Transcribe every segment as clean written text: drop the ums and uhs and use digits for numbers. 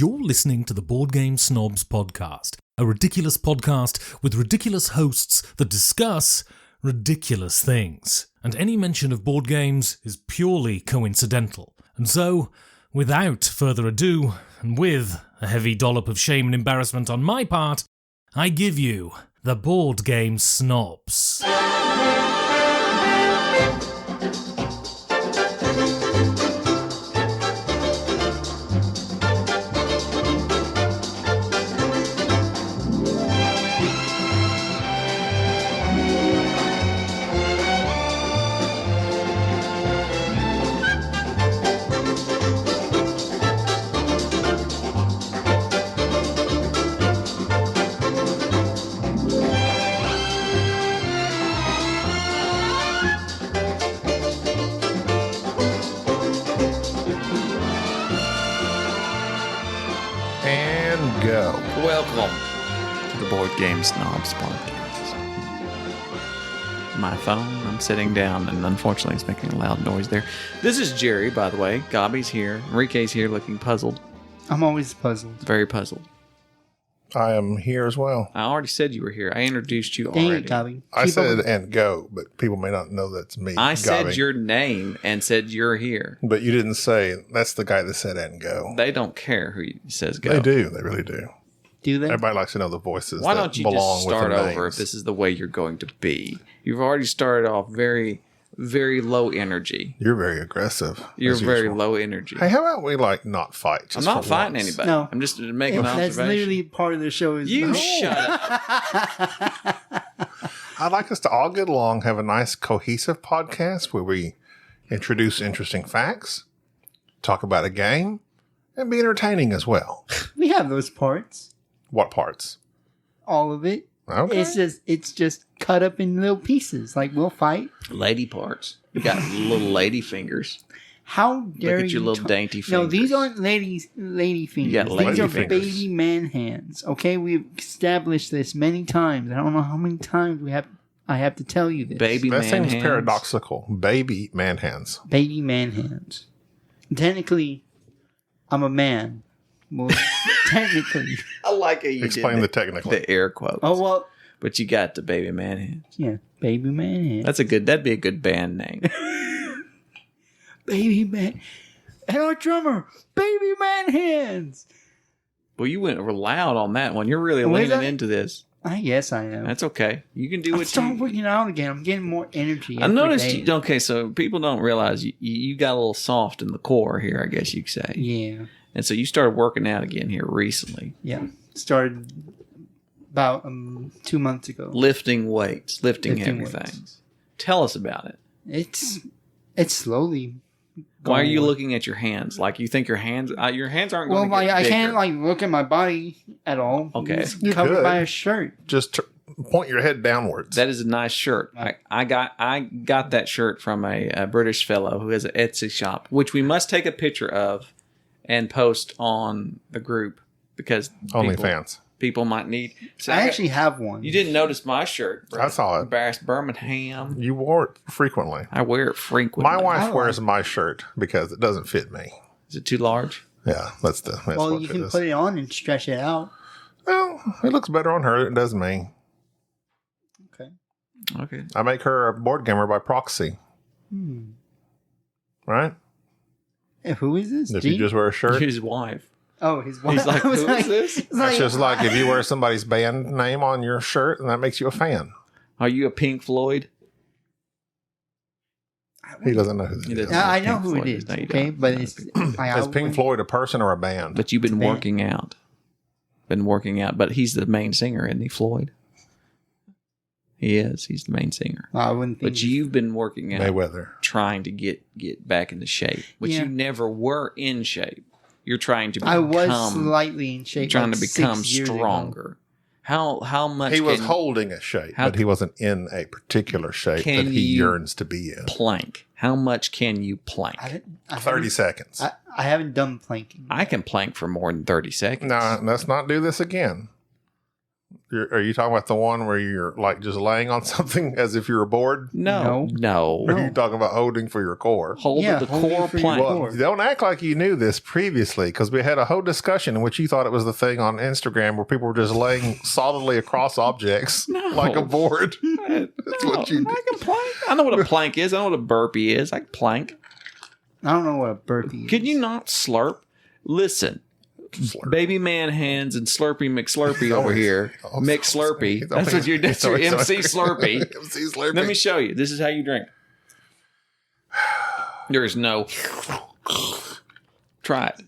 You're listening to the Board Game Snobs podcast, a ridiculous podcast with ridiculous hosts that discuss ridiculous things. And any mention of board games is purely coincidental. And so, without further ado, and with a heavy dollop of shame and embarrassment on my part, I give you the Board Game Snobs. Welcome to the Board Game Snobs podcast. My phone, I'm sitting down, and unfortunately it's making a loud noise there. This is Jerry, by the way. Gaby's here. Enrique's here looking puzzled. I'm always puzzled. Very puzzled. I am here as well. I already said you were here. I introduced you Dang already. it, Gaby. I said and go, but people may not know that's me. I said Gaby. your name and said you're here. But you didn't say that's the guy that said and go. They don't care who says go. They do. They really do. Do they? Everybody likes to know the voices. Why that don't you belong just start with the over names. if this is the way you're going to be? You've already started off very, very low energy. You're very aggressive. You're as very usual. low energy. Hey, how about we not fight? I'm Just not for fighting once? anybody. No. I'm just making an That's observation. literally part of the show. Is You no. shut up. I'd like us to all get along, have a nice cohesive podcast where we introduce interesting facts, talk about a game, and be entertaining as well. We have those parts. What parts? All of it. Okay. It's just cut up in little pieces. Like we'll fight. Lady parts. You got little lady fingers. How dare Look at your you little dainty fingers. No, these aren't lady fingers. got lady These are fingers. baby man hands. Okay, we've established this many times. I don't know how many times I have to tell you this. Baby That man seems hands. paradoxical. Baby man hands. Baby man hands. Technically, I'm a man. Well, technically. I like how you Explain did the technical. the air quotes. Oh, well, But you got the baby man hands. yeah. Baby man hands. That'd be a good band name. Baby man. And our drummer, Baby Man Hands. Well, you went loud on that one. You're really Was leaning I? into this. Yes, I am. That's okay. You can do I'm what starting you... working out again. I'm getting more energy. I every noticed day. you... Okay, so people don't realize you got a little soft in the core here, I guess you could say. Yeah. And so you started working out again here recently. Yeah. Started about 2 months ago. Lifting weights, lifting Lifting heavy weights. things. Tell us about it. It's slowly. Why are you going. looking at your hands? Like you think your hands aren't Well, going to get I bigger. can't look at my body at all. Okay. It's You covered could. by a shirt. Just point your head downwards. That is a nice shirt. I got that shirt from a British fellow who has an Etsy shop, which we must take a picture of and post on the group because OnlyFans. people might need. So I actually have one. you didn't notice my shirt. I saw it. Embarrassed Birmingham. You wore it frequently. I wear it frequently. My wife I wears my shirt because it doesn't fit me. Is it too large? Yeah, that's Well, what you it can is. put it on and stretch it out. Well, it looks better on her than it does me. Okay. Okay. I make her a board gamer by proxy. Right? Who is this? If Gene? you just wear a shirt. His wife. Oh, his wife. He's like, I was who is this? it's That's just like if you wear somebody's band name on your shirt, and that makes you a fan. Are you a Pink Floyd? He doesn't know who He that doesn't. is. I know Pink who Floyd it is. is. No, you Okay, don't. but No, it's. Pink Floyd. Is Pink Floyd a person or a band? But you've been Band. working out. Been working out. But he's the main singer, isn't he, Floyd? He is. He's the main singer. I wouldn't think. But you've been working out, Mayweather. trying to get back into shape, which Yeah. you never were in shape. You're trying to I become. was slightly in shape. trying like to become 6 years ago. stronger. How much He was can holding a shape, How- but he wasn't in a particular shape Can that he you yearns to be in. plank? How much can you plank? I 30 seconds. I haven't done planking. I can plank for more than 30 seconds. No, let's not do this again. Are you talking about the one where you're like just laying on something as if you were bored? No. Or are you talking about holding for your core? Holding the holding core for your plank. core. Well, don't act like you knew this previously, because we had a whole discussion in which you thought it was the thing on Instagram where people were just laying solidly across objects like a board. That's what you did. I can plank. I know what a plank is. I know what a burpee is. I can plank. I don't know what a burpee is. Can you not slurp? Listen. Slurp. Baby man hands and Slurpee McSlurpee over here. McSlurpee. That's what you're. That's your MC Slurpee. MC Slurpee. Let me show you. This is how you drink. There is no. Try it.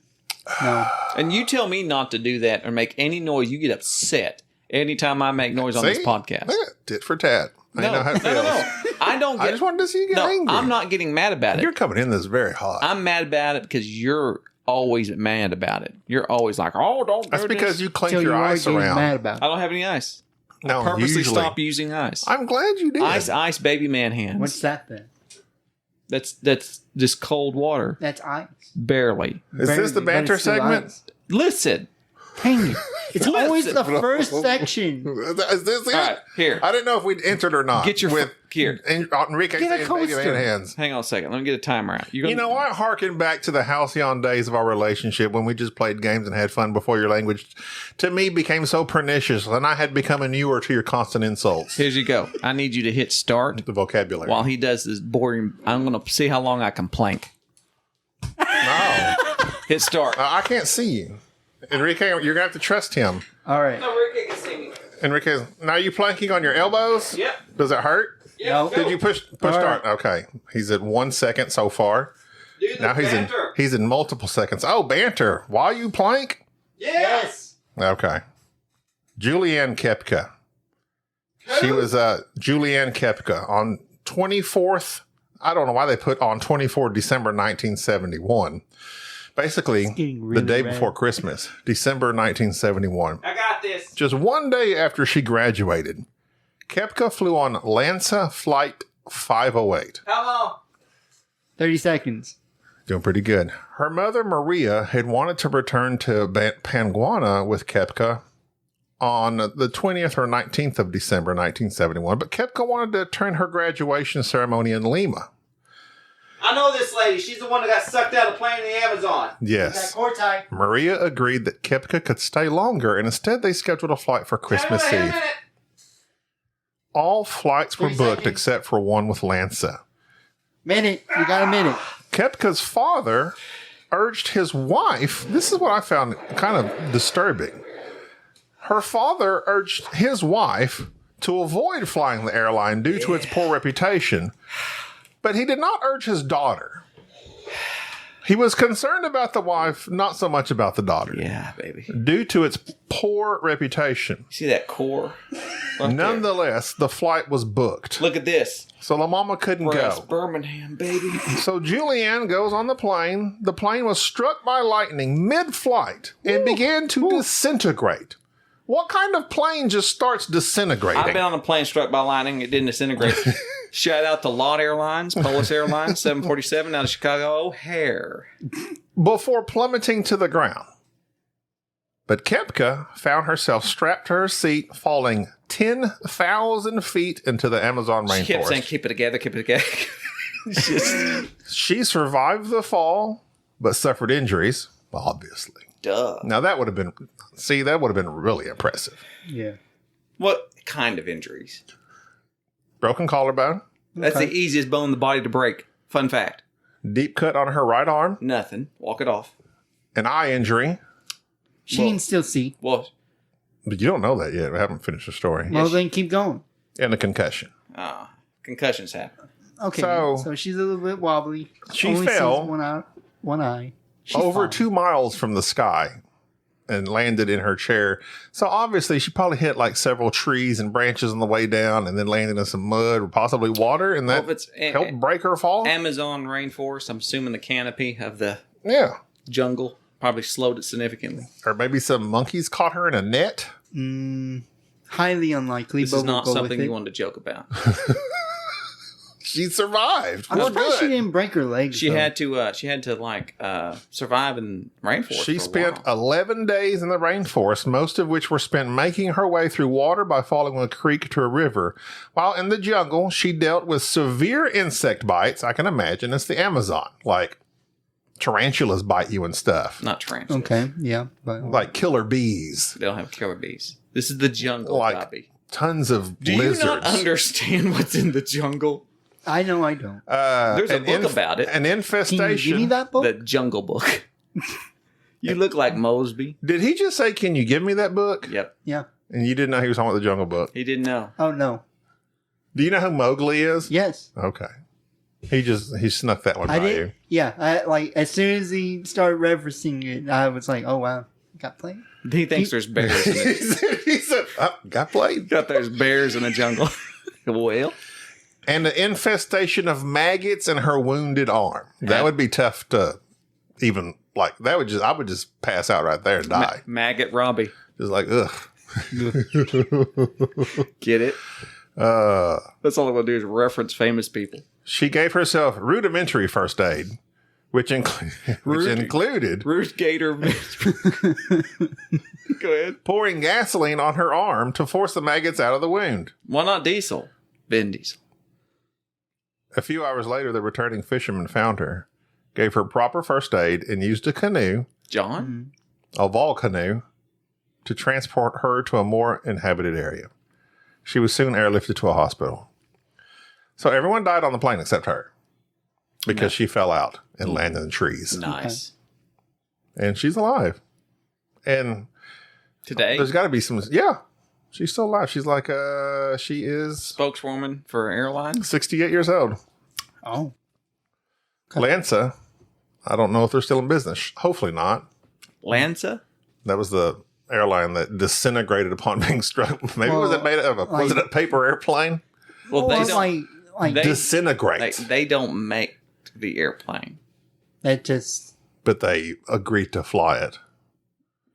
No. And you tell me not to do that or make any noise. You get upset anytime I make noise on this podcast. Yeah, tit for tat. I know how it feels. No. I don't get. I just wanted to see you get angry. I'm not getting mad about it. You're coming in this very hot. I'm mad about it because you're always mad about it. You're always like, oh, don't do That's this. because you clink Till your you are ice getting around. mad about I it. don't have any ice. No, Purposely usually. stop using ice. I'm glad you did. Ice, baby man hands. What's that then? That's just cold water. That's ice. Barely. Is this the Barely, but banter it's still segment? ice. Listen. Dang it. It's always the Listen. first section. Is this it? All right, here. I didn't know if we'd entered or not. Get your here. Enrique Get a saying baby coaster. man hands. Hang on a second. Let me get a timer out. You know, I harken back to the halcyon days of our relationship when we just played games and had fun before your language, to me, became so pernicious, and I had become inured to your constant insults. Here you go. I need you to hit start The vocabulary. while he does this boring. I'm going to see how long I can plank. No, Hit start. I can't see you. Enrique, you're going to have to trust him. All right. Enrique can see me. Enrique, now are you planking on your elbows? Yep. Does it hurt? No. Did you push All start? Okay. He's at 1 second so far. Now he's in multiple seconds. Oh, banter. While you plank? Yes. Okay. Juliane Koepcke. She was Juliane Koepcke on 24th. I don't know why they put on 24 December 1971. Basically, getting the day really before red. Christmas, December 1971. I got this. Just one day after she graduated, Koepcke flew on Lanza Flight 508. How long? 30 seconds. Doing pretty good. Her mother, Maria, had wanted to return to Panguana with Koepcke on the 20th or 19th of December 1971, but Koepcke wanted to attend her graduation ceremony in Lima. I know this lady. She's the one that got sucked out of playing in the Amazon. Yes. Core tie. Maria agreed that Koepcke could stay longer, and instead they scheduled a flight for Christmas Eve. All flights were 30 booked seconds. except for one with Lanza. Minute. You got a minute. Koepcke's father urged his wife, this is what I found kind of disturbing. Her father urged his wife to avoid flying the airline due to its poor reputation, but he did not urge his daughter. He was concerned about the wife, not so much about the daughter. Yeah, baby. Due to its poor reputation. See that core? Right Nonetheless, the flight was booked. there. Look at this. So La Mama couldn't Breast, go. Birmingham, baby. So Juliane goes on the plane. The plane was struck by lightning mid-flight and began to disintegrate. What kind of plane just starts disintegrating? I've been on a plane struck by lightning. It didn't disintegrate. Shout out to Lot Airlines, Polis Airlines, 747 out of Chicago O'Hare. Before plummeting to the ground. But Koepcke found herself strapped to her seat, falling 10,000 feet into the Amazon She kept saying, rainforest. keep it together, keep it together. It's just, She survived the fall, but suffered injuries, obviously. duh. Now that would have been, that would have been really impressive. Yeah. What kind of injuries? Broken collarbone, That's the easiest bone in the body to break. Fun fact. deep cut on her right arm, Nothing. Walk it off. an eye injury. She can still see. Well, But you don't know that yet. I haven't finished the story. Well, then keep going. And a concussion. concussions happen. Okay. So- So she's a little bit wobbly. She Only fell. sees one eye. She's Over fine. 2 miles from the sky and landed in her chair. So obviously she probably hit like several trees and branches on the way down and then landed in some mud or possibly water, and that Well, if it's helped break her fall. Amazon rainforest, I'm assuming the canopy of the Yeah. jungle probably slowed it significantly. Or maybe some monkeys caught her in a net. Highly unlikely. This but is not we'll go something with you it. wanted to joke about. she survived. I'm We're surprised she good. didn't break her legs. She though. had to like survive in rainforest. She for a spent while. 11 days in the rainforest, most of which were spent making her way through water by following a creek to a river. While in the jungle, she dealt with severe insect bites. I can imagine it's the Amazon. Like tarantulas bite you and stuff. Not tarantulas. Okay, yeah. But Like killer bees. They don't have killer bees. This is the jungle, Like Gaby. tons of Do lizards. you not understand what's in the jungle? I know I don't. There's a book about it. An Can you infestation. give me that book? The Jungle Book. You look like Mosby. Did he just say, "Can you give me that book"? Yep. Yeah. And you didn't know he was talking about the Jungle Book. He didn't know. Oh, no. Do you know who Mowgli is? Yes. Okay. He snuck that one I by did. you. Yeah. As soon as he started referencing it, I was like, oh, wow. Got played. He thinks there's bears in it. he said, oh, got played. Got there's bears in the jungle. Well, And the infestation of maggots in her wounded arm. That would be tough to even, like, I would just pass out right there and die. Maggot Robbie. Just like, ugh. Get it? That's all I'm going to do is reference famous people. She gave herself rudimentary first aid, which included Ruth Gator. Go ahead. pouring gasoline on her arm to force the maggots out of the wound. Why not Diesel? Vin Diesel. A few hours later, the returning fisherman found her, gave her proper first aid, and used a canoe, John? a vol canoe, to transport her to a more inhabited area. She was soon airlifted to a hospital. So everyone died on the plane except her because she fell out and landed in trees. Nice. And she's alive. And Today, there's got to be some, yeah, she's still alive. She's like, she is spokeswoman for airlines. 68 years old. Oh. Lanza, I don't know if they're still in business. Hopefully not. Lanza? That was the airline that disintegrated upon being struck. Maybe was it made of was it a paper airplane? Well, they It's don't. like They- Disintegrate. They don't make the airplane. that just But they agreed to fly it.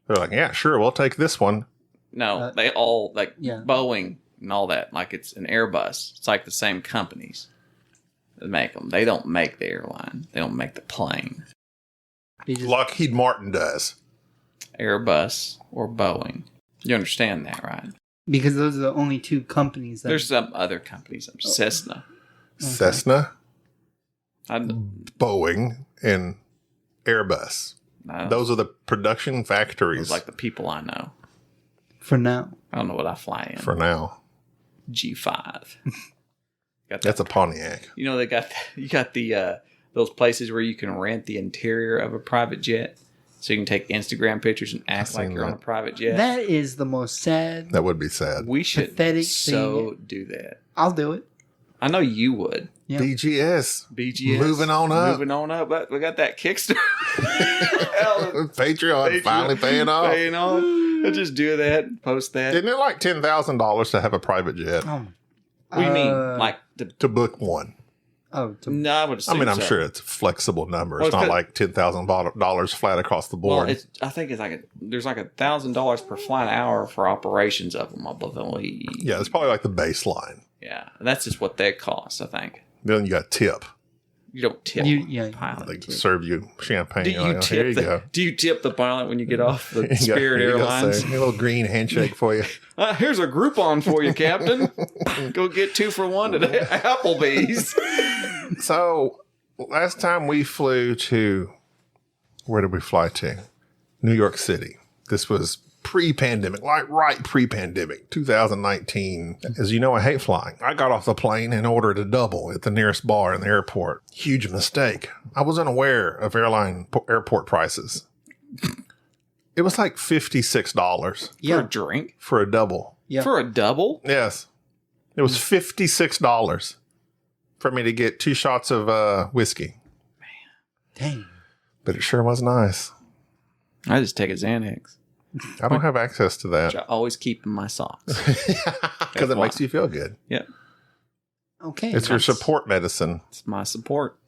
They're like, yeah, sure, we'll take this one. No, they all yeah. Boeing and all that. Like it's an Airbus. It's like the same companies that make them. They don't make the airline. They don't make the plane. they just Lockheed Martin does. Airbus or Boeing. You understand that, right? because those are the only two companies that There's some other companies. Cessna. Cessna, I, Boeing, and Airbus. no, Those are the production those factories like the people I know. for now. I don't know what I fly in. for now. G5. Got that. That's a Pontiac. You know, you got the those places where you can rent the interior of a private jet, so you can take Instagram pictures and act like seen you're on a that. private jet. That is the most sad. That would be sad. We should pathetic so do that. I'll do it. I know you would. Yeah. BGS. BGS. Moving on up. Moving on up. But we got that Kickstarter. Patreon finally paying off. Paying off. I'll just do that. Post that. Isn't it like $10,000 to have a private jet? Oh, What do you mean? Like the To book one. no, I would I assume mean, I'm so. sure it's a flexible number. Well, It's not it's like $10,000 flat across the Well, board. I think it's like there's like $1,000 per flight hour for operations of them, I believe. Yeah, it's probably like the baseline. Yeah, that's just what they cost. I think Then you got tip. you don't tip yeah. pilot. They serve you champagne. Do You're you like, oh, here tip you the go. Do you tip the pilot when you get off the You got- Spirit here you go, Airlines? sir. A little green handshake for you. Here's a Groupon for you, Captain. Go get 2 for $1 today at Applebee's. So last time we flew to, where did we fly to? New York City. This was pre-pandemic, like right pre-pandemic, 2019. As you know, I hate flying. I got off the plane and ordered a double at the nearest bar in the airport. Huge mistake. I was unaware of airport prices. It was like $56 For Yeah. a drink? for a double. Yeah. For a double? Yes. It was $56 for me to get 2 shots of whiskey. Dang. But it sure was nice. I just take a Xanax, I don't have access to which that I always keep in my socks. because it makes you feel good. Yep. Okay. It's your Nice. support medicine. It's my support.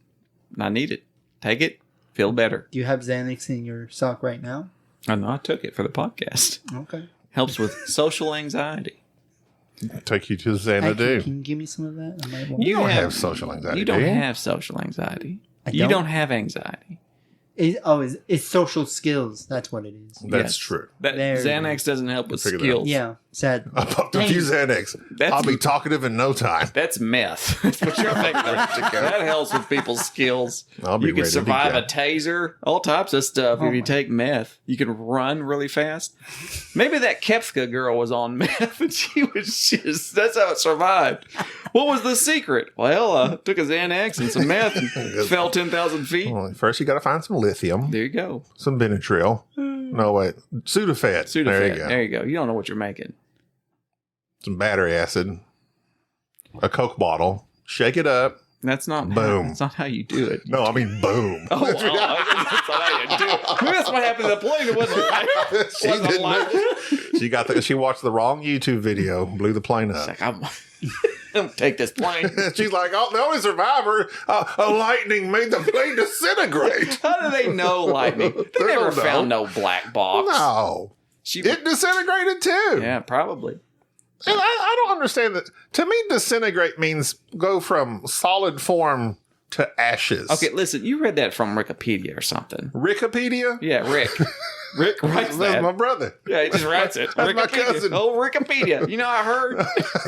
And I need it. Take it. Feel better. Do you have Xanax in your sock right now? I know I took it for the podcast. Okay. Helps with social anxiety. Take you to Hey, Xanadu. can you give me some of that? I might want You don't have social anxiety. You don't do you? have social anxiety. I You don't have anxiety. It's social skills. That's what it is. That's Yes. true. That There it Xanax doesn't help with Figured that skills. Yeah, sad. I popped a Dang. few Xanax. That's- I'll be talkative in no time. That's meth. That's what you're thinking of. That helps with people's skills. I'll be You can ready to survive go. a taser, all types of stuff if you my- take meth. You can run really fast. Maybe that Koepcke girl was on meth and she was just, that's how it survived. What was the secret? Well, took a Xanax and some meth and fell 10,000 feet. Well, first, you got to find some lithium, There you go. some Benadryl. No, wait. Sudafed. Sudafed. There you go. You don't know what you're making. Some battery acid. A Coke bottle. Shake it up. That's not Boom. That's not how you do it. No, I mean boom. Oh, wow. That's not how you do it. Maybe that's what happened to the plane. It wasn't like, she wasn't didn't. like She watched the wrong YouTube video, blew the plane up. It's like, I'm gonna take this plane. She's like, oh, the only survivor, a lightning made the plane disintegrate. How do they know lightning? They They never don't know. found no black box. No. She, It disintegrated too. yeah, probably. And I don't understand that. To me, disintegrate means go from solid form to ashes. Okay, listen, you read that from Wikipedia or something. Wikipedia? Yeah, Rick. Rick writes That's that. my brother. Yeah, he just writes it. That's my Wikipedia. cousin. Oh, Wikipedia. You know, I heard.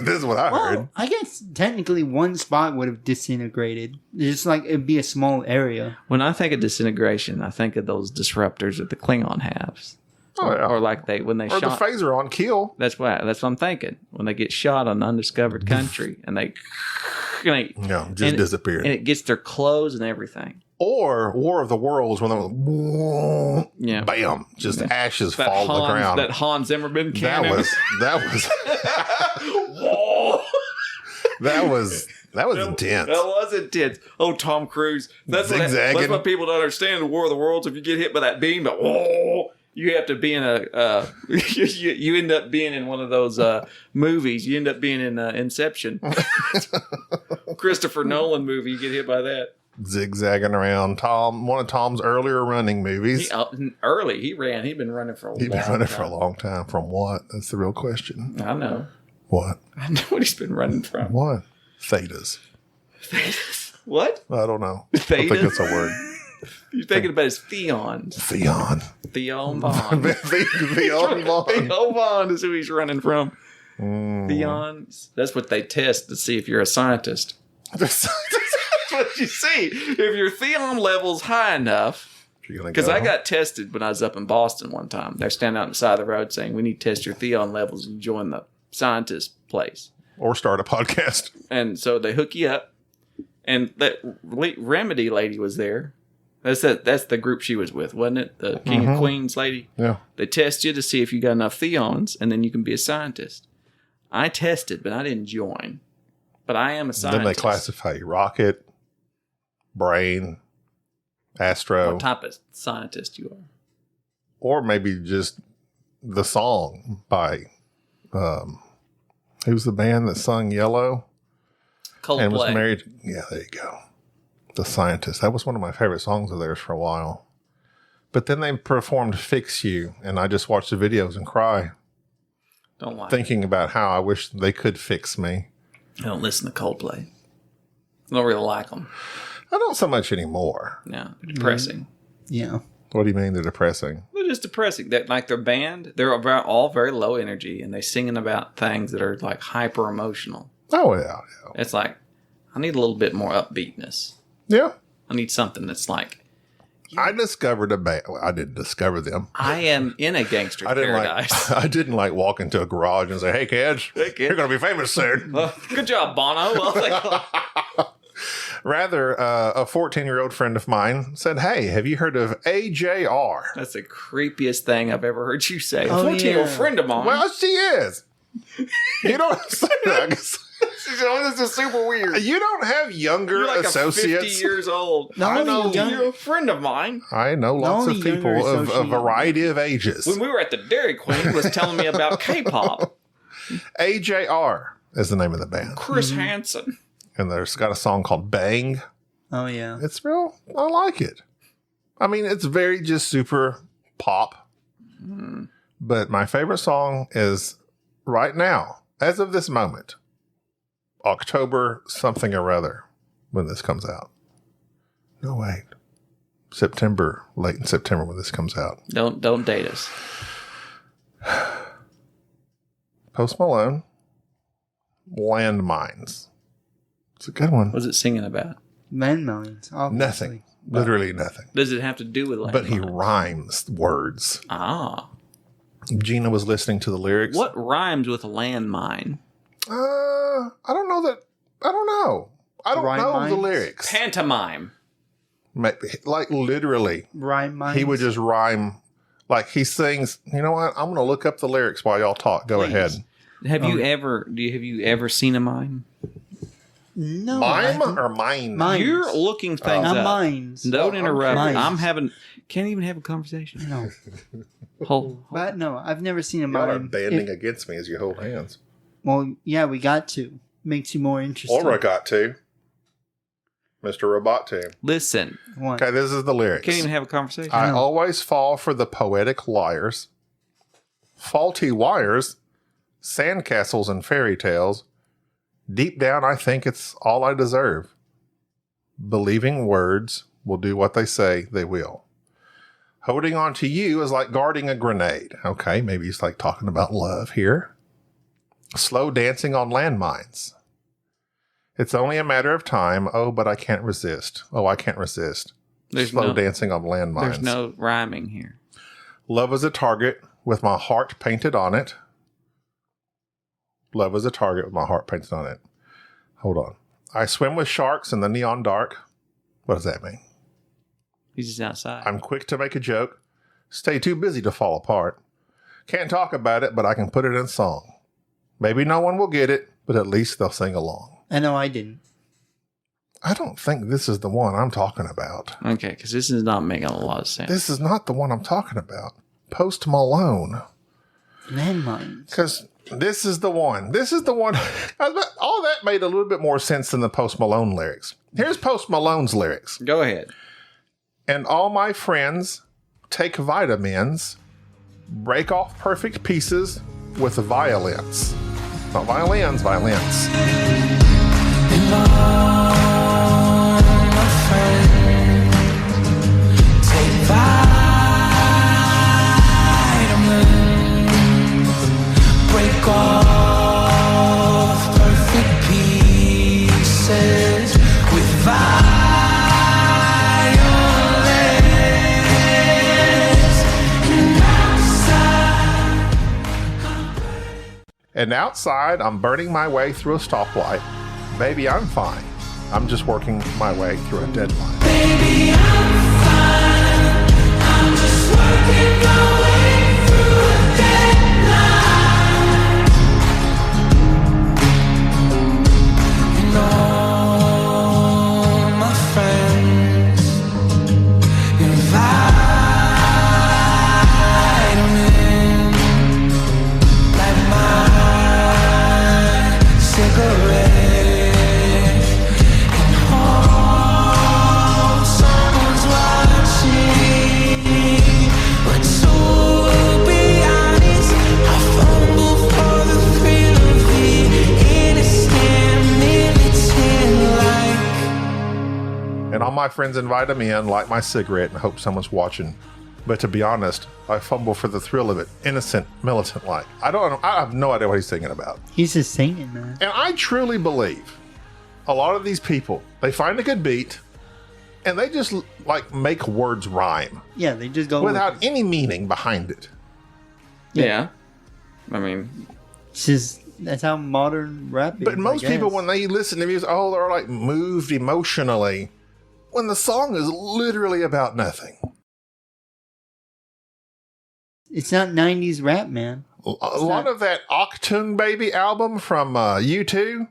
This is what I heard. Well, I guess technically one spot would have disintegrated. Just like it'd be a small area. When I think of disintegration, I think of those disruptors that the Klingon has. Oh, yeah. Or like when they Or the shot. phaser on kill. That's what I'm thinking. When they get shot on an undiscovered country and they No, just disappeared. and it gets their clothes and everything. Or War of the Worlds when they Yeah. bam, just ashes That fall to the ground. That Hans Zimmerman That cannon. was that was intense. That was intense. Oh, Tom Cruise. That's Zigzagging. what people don't understand in War of the Worlds. If you get hit by that beam, you have to be in a. You end up being in one of those movies. You end up being in Inception. Christopher Nolan movie. You get hit by that. Zigzagging around. One of Tom's earlier running movies. Early, he ran. He'd been running for a He's long been running time. for a long time. From what? That's the real question. I know. What? I know what he's been running from. What? Thetas. What? I don't know. I think Thetas? that's a word. You're thinking about his Theons. Theon. Theon Vaughn. Theon Vaughn. Theo Vaughn is who he's running from. Mm. Theons. That's what they test to see if you're a scientist. That's what you see. If your Theon level's high enough. Because I got tested when I was up in Boston one time. They're standing out on the side of the road saying, we need to test your Theon levels and join the scientist place. Or start a podcast. And so they hook you up. And that Remedy lady was there. That's the group she was with, wasn't it? The King of Queens lady. Yeah. They test you to see if you got enough Theons, and then you can be a scientist. I tested, but I didn't join. But I am a scientist. Then they classify you. Rocket, brain, astro. What type of scientist you are. Or maybe just the song by who's the band that sung Yellow and was Coldplay. married. Yeah, there you go. The Scientist. That was one of my favorite songs of theirs for a while. But then they performed Fix You, and I just watched the videos and cry, Don't like thinking about how I wish they could fix me. I don't listen to Coldplay. I don't really like them. I don't so much anymore. No, they're depressing. Yeah. What do you mean they're depressing? They're just depressing. That like their band, they're all very low energy, and they singing about things that are like hyper emotional. Oh, yeah. It's like I need a little bit more upbeatness. Yeah. I need something that's like I discovered a band. Well, I didn't discover them. I am in a gangster I didn't paradise. I didn't walk into a garage and say, "Hey kids, you're going to be famous soon." Good job, Bono. Well, Rather, a 14-year-old friend of mine said, "Hey, have you heard of AJR?" that's the creepiest thing I've ever heard you say. A Oh, 14-year-old yeah. friend of mine. Well, she is. You don't. This is super weird. You don't have younger You're like associates. 50 years old. Not I only know. young- You're a friend of mine. I know lots only of people younger of a associates. variety of ages. When we were at the Dairy Queen, was telling me about K-pop. AJR is the name of the band, Chris Hansen. and there's got a song called "Bang." Oh, yeah. It's real. I like it. I mean, it's very just super pop. But my favorite song is right now as of this moment, October something or other, when this comes out. No, wait. September, late in September when this comes out. Don't date us. Post Malone, Landmines. It's a good one. What's it singing about? Landmines. Obviously. Nothing. Literally nothing. Does it have to do with landmines? But he rhymes words. Ah. Gina was listening to the lyrics. What rhymes with landmine? I don't know. I don't know the lyrics. Pantomime. Like literally. Rhyme mines. He would just rhyme. Like he sings. You know what? I'm going to look up the lyrics while y'all talk. Go Please. ahead. Have you ever seen a mime? No. Mime or mine? Mines. You're looking things up. Mines. Don't interrupt. Mines. Can't even have a conversation. No. Hold. But no, I've never seen a Y'all are mime. banding against me as you hold hands. Well, yeah, we got to. Makes you more interesting. Or I got to. Mr. Robot Team. Listen. What? Okay, this is the lyrics. Can't even have a conversation. I No. always fall for the poetic liars, faulty wires, sandcastles and fairy tales. Deep down, I think it's all I deserve. Believing words will do what they say they will. Holding on to you is like guarding a grenade. Okay, maybe he's like talking about love here. Slow dancing on landmines. It's only a matter of time. Oh, but I can't resist. Oh, I can't resist. Slow dancing on landmines. There's no rhyming here. Love is a target with my heart painted on it. Love is a target with my heart painted on it. Hold on. I swim with sharks in the neon dark. What does that mean? He's just outside. I'm quick to make a joke. Stay too busy to fall apart. Can't talk about it, but I can put it in song. Maybe no one will get it, but at least they'll sing along. I know I didn't. I don't think this is the one I'm talking about. Okay, because this is not making a lot of sense. This is not the one I'm talking about. Post Malone. Landmines. Because this is the one. This is the one. All that made a little bit more sense than the Post Malone lyrics. Here's Post Malone's lyrics. Go ahead. And all my friends take vitamins, break off perfect pieces with violins. Not violins, violins. And all my friends take vitamins, break off perfect pieces with violins. And outside, I'm burning my way through a stoplight. Baby, I'm fine. I'm just working my way through a deadline. Baby, I'm fine. I'm just working my way through a deadline. And all my friends invite me like my cigarette. And all my friends invite me in, light my cigarette, and hope someone's watching. But to be honest, I fumble for the thrill of it. Innocent, militant like. I have no idea what he's singing about. He's just singing, man. And I truly believe a lot of these people, they find a good beat, and they just like make words rhyme Yeah, they just go without with it. any meaning behind it. Yeah. I mean, It's just, that's how modern rap is. But most I people, guess. when they listen to music, they're like moved emotionally when the song is literally about nothing. It's not 90s rap, man. A lot of that Octoon Baby album from U2,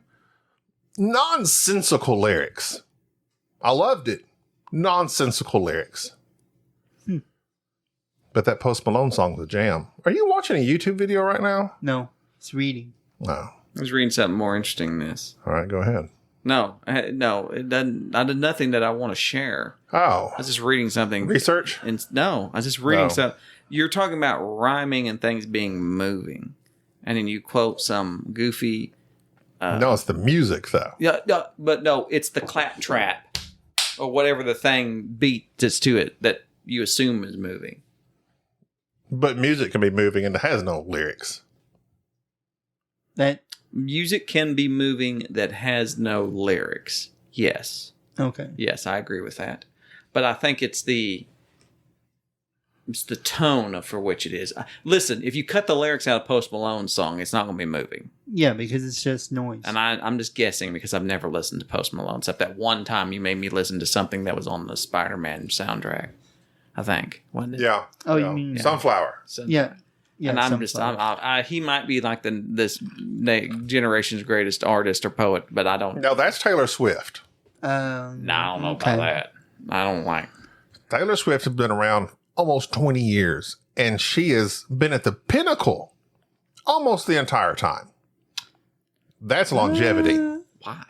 nonsensical lyrics. I loved it. Nonsensical lyrics. But that Post Malone song's a jam. Are you watching a YouTube video right now? No, it's reading. No. I was reading something more interesting than this. All right, go ahead. No, it doesn't. I did nothing that I want to share. Oh. I was just reading something. Research? No, I was just reading No. something. You're talking about rhyming and things being moving. and then you quote some goofy. No, it's the music though. Yeah, no, but no, it's the clap trap or whatever the thing beat that's to it that you assume is moving. But music can be moving and it has no lyrics. That Music can be moving that has no lyrics. Yes. okay? Yes, I agree with that. But I think it's the tone for which it is. Listen, if you cut the lyrics out of Post Malone's song, it's not going to be moving. Yeah, because it's just noise. And I'm just guessing because I've never listened to Post Malone, except that one time you made me listen to something that was on the Spider-Man soundtrack, I think. Wasn't it? Yeah. Oh, you yeah. mean- Sunflower? So- yeah. Yeah, and I'm some just, songs. he might be like this generation's greatest artist or poet, but I don't. No, that's Taylor Swift. No, I don't know okay. about that. I don't like. Taylor Swift has been around almost 20 years, and she has been at the pinnacle almost the entire time. That's longevity. Why?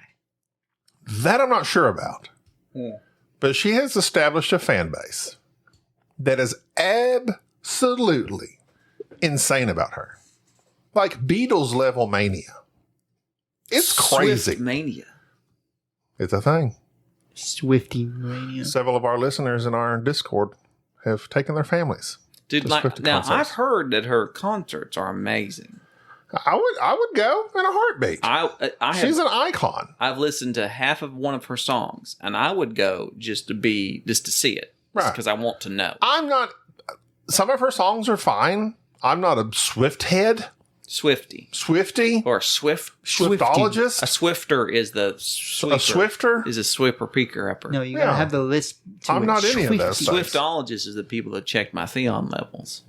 That I'm not sure about. Yeah. But she has established a fan base that is absolutely insane about her. Like Beatles level mania. It's crazy. Swift mania. It's a thing. Swifty mania. Several of our listeners in our Discord have taken their families. Dude, to like, Swiftie now concerts. I've heard that her concerts are amazing. I would go in a heartbeat. She's She's an icon. I've listened to half of one of her songs, and I would go just to see it, Right. Because I want to know. I'm not. Some of her songs are fine. I'm not a Swift head, Swifty, or a Swift. Swiftologist, A Swifter is the sweeper. a Swifter. Is a swipper peeker upper. No, you gotta Yeah. have the list. To I'm it. not any of those Swifty. things. Swiftologist is the people that check my theon levels,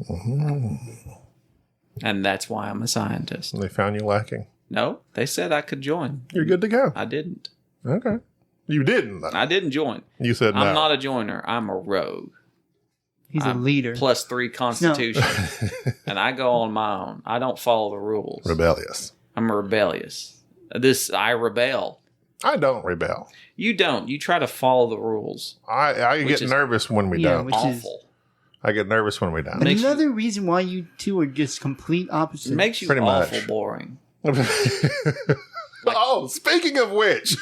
and that's why I'm a scientist. They found you lacking. No, they said I could join. You're good to go. I didn't. Okay. You didn't. Though. I didn't join. You said no. I'm not a joiner. I'm a rogue. He's a I'm leader. +3 Constitution, and I go on my own. I don't follow the rules. Rebellious. I'm rebellious. I rebel. I don't rebel. You don't. You try to follow the rules. I get is- nervous when we Yeah, don't. which is- Awful. I get nervous when we don't. Makes you- Another reason why you two are just complete opposites. It makes you Pretty awful much. boring. Oh, speaking of which,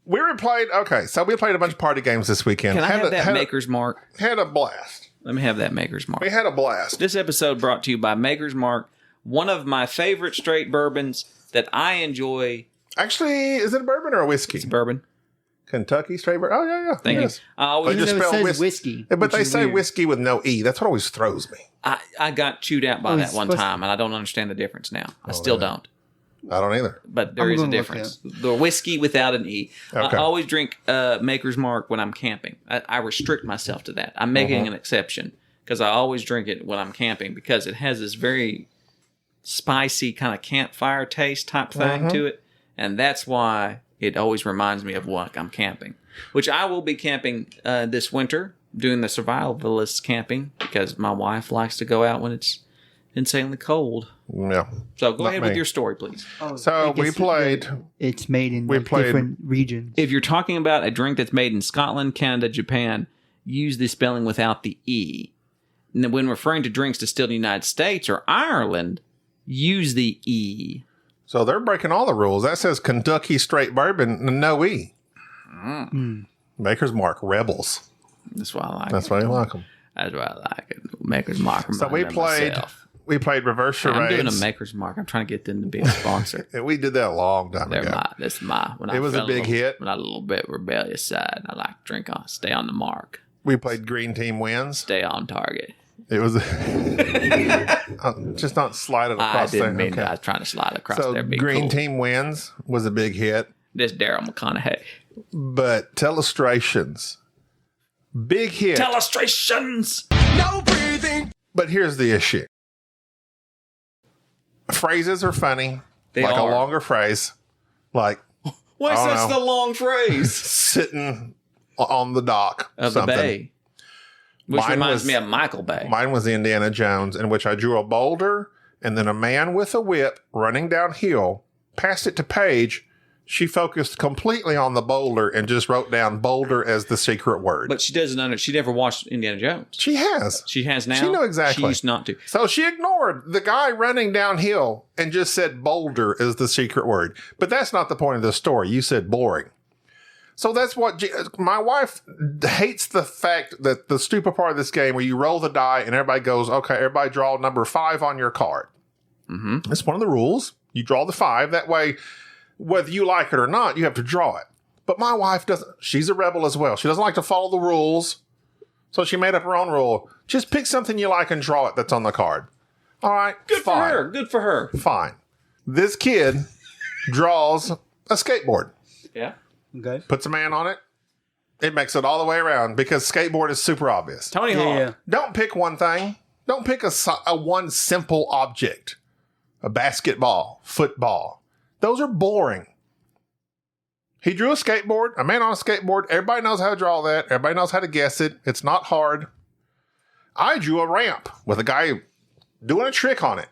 we played a bunch of party games this weekend. Can I have that had Maker's Mark? had a blast. Let me have that Maker's Mark. We had a blast. This episode brought to you by Maker's Mark, one of my favorite straight bourbons that I enjoy. Actually, is it a bourbon or a whiskey? It's bourbon. Kentucky straight bourbon. Oh yeah, yeah. Thank yes. you. I always They Even just though it spell says whiskey. But which they is say weird. whiskey with no E. That's what always throws me. I got chewed out by Oh, that it's one supposed time, and I don't understand the difference now. I still really? don't. I don't either. But there I'm is a gonna look difference. The whiskey without an E. Okay. I always drink Maker's Mark when I'm camping. I restrict myself to that. I'm making an exception because I always drink it when I'm camping because it has this very spicy kind of campfire taste type thing to it. And that's why it always reminds me of what I'm camping, which I will be camping this winter, doing the survivalist camping because my wife likes to go out when it's insanely cold. Yeah. So go Not ahead me. with your story, please. Oh, So I we guess played. It's made in we like, played- different regions. If you're talking about a drink that's made in Scotland, Canada, Japan, use the spelling without the E. And then when referring to drinks distilled in the United States or Ireland, use the E. So they're breaking all the rules. That says Kentucky straight bourbon, no E. Maker's Mark Rebels. That's why I like That's it. why you like them. That's why I like it. Maker's Mark. So we reminded played. myself. We played reverse charades. I'm doing a Maker's Mark. I'm trying to get them to be a sponsor. And we did that a long time They're ago. that's my. When It was a felt big little- hit. When I was a little bit rebellious side, I like to drink on, stay on the mark, We played Green Team Wins. stay on target. It was just not slide it I across didn't there. mean that. I was trying to slide across So there. Be Green cool. Team Wins was a big hit, This Daryl McConaughey. but Telestrations, big hit. Telestrations. But here's the issue: phrases are funny, They like are. a longer phrase, like What's I don't that's know. the long phrase sitting on the dock of the something. bay? Which Mine reminds was- me of Michael Bay. Mine was the Indiana Jones, in which I drew a boulder and then a man with a whip running downhill, passed it to Paige, she focused completely on the boulder and just wrote down boulder as the secret word. But she doesn't she never watched Indiana Jones. She has. She has now. She knew exactly. She used not to. So she ignored the guy running downhill and just said boulder is the secret word. But that's not the point of the story. You said boring. So that's what my wife hates, the fact that the stupid part of this game where you roll the die and everybody goes, okay, everybody draw number 5 on your card. Mm-hmm. That's one of the rules. You draw the 5. That way, whether you like it or not, you have to draw it. But my wife doesn't. She's a rebel as well. She doesn't like to follow the rules. So she made up her own rule. Just pick something you like and draw it that's on the card. All right. Good fine. for her. Good for her. Fine. This kid draws a skateboard. Yeah. Okay. Puts a man on it. It makes it all the way around because skateboard is super obvious. Tony Hawk. Yeah. Don't pick one thing. Don't pick a one simple object. A basketball, football. Those are boring. He drew a skateboard, a man on a skateboard. Everybody knows how to draw that. Everybody knows how to guess it. It's not hard. I drew a ramp with a guy doing a trick on it.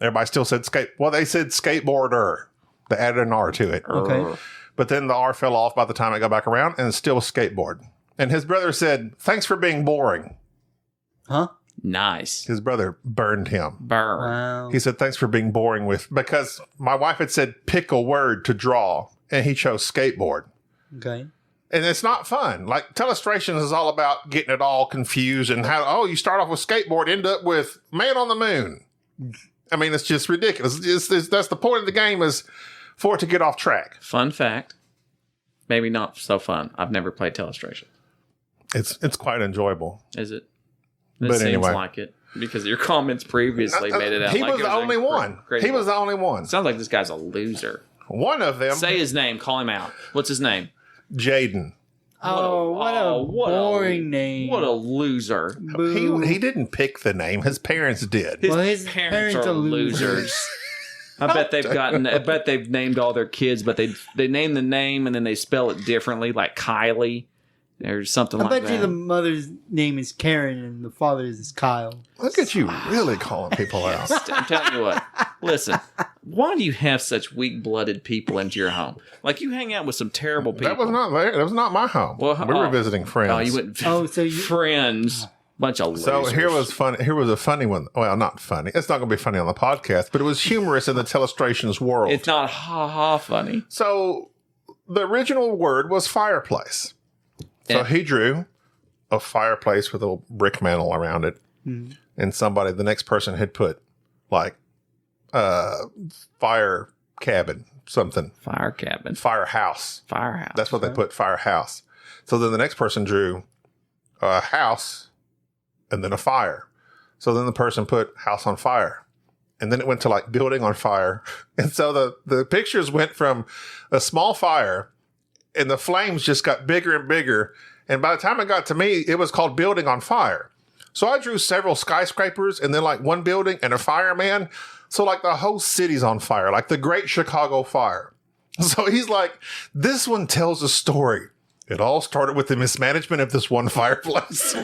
Everybody still said they said skateboarder. They added an R to it. Okay. But then the R fell off by the time I got back around, and it's still a skateboard. And his brother said, thanks for being boring. Huh? Nice. His brother burned him. Burn. Wow. He said, thanks for being boring because my wife had said, pick a word to draw. And he chose skateboard. Okay. And it's not fun. Like Telestrations is all about getting it all confused and how, you start off with skateboard, end up with man on the moon. I mean, it's just ridiculous. That's the point of the game, is for it to get off track. Fun fact. Maybe not so fun. I've never played Telestration. It's quite enjoyable. Is it? But Seems anyway. like it. Because your comments previously made it out He like was it the only one. great He was the only one. Sounds like this guy's a loser. One of them, Say his name. Call him out. What's his name? Jaden. Oh, what a boring name. What a loser. Boo. He didn't pick the name. His parents did. His parents are losers. I bet they've named all their kids, but they name the name and then they spell it differently, like Kylie or something like that. I bet you the mother's name is Karen and the father's is Kyle. Look at you really calling people out. I'm telling you what. Listen, why do you have such weak-blooded people into your home? Like, you hang out with some terrible people. That was not there. That was not my home. Well, we were visiting friends. Oh, you went. So you friends. Bunch of losers. So here was fun. Here was a funny one. Well, not funny. It's not going to be funny on the podcast, but it was humorous in the Telestrations world. It's not ha funny. So the original word was fireplace. So Yeah. he drew a fireplace with a brick mantle around it, and the next person had put like fire cabin, something, Fire cabin. firehouse. Firehouse. That's what they put, firehouse. So then the next person drew a house and then a fire. So then the person put house on fire. And then it went to like building on fire. And so the pictures went from a small fire and the flames just got bigger and bigger. And by the time it got to me, it was called building on fire. So I drew several skyscrapers and then like one building and a fireman. So like the whole city's on fire, like the Great Chicago Fire. So he's like, this one tells a story. It all started with the mismanagement of this one fireplace.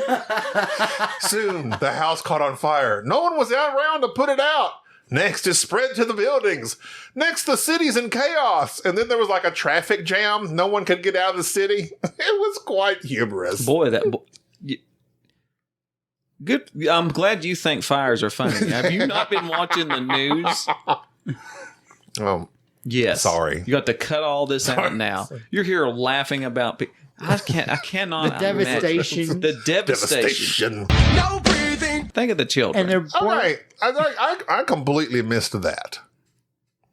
Soon, the house caught on fire. No one was around to put it out. Next, it spread to the buildings. Next, the city's in chaos. And then there was like a traffic jam. No one could get out of the city. It was quite humorous. Boy, good. I'm glad you think fires are funny. Have you not been watching the news? Yes. Sorry. You got to cut all this out now. You're here laughing about. I cannot. The devastation. The devastation. Devastation. Think of the children. And they're All right. I completely missed that.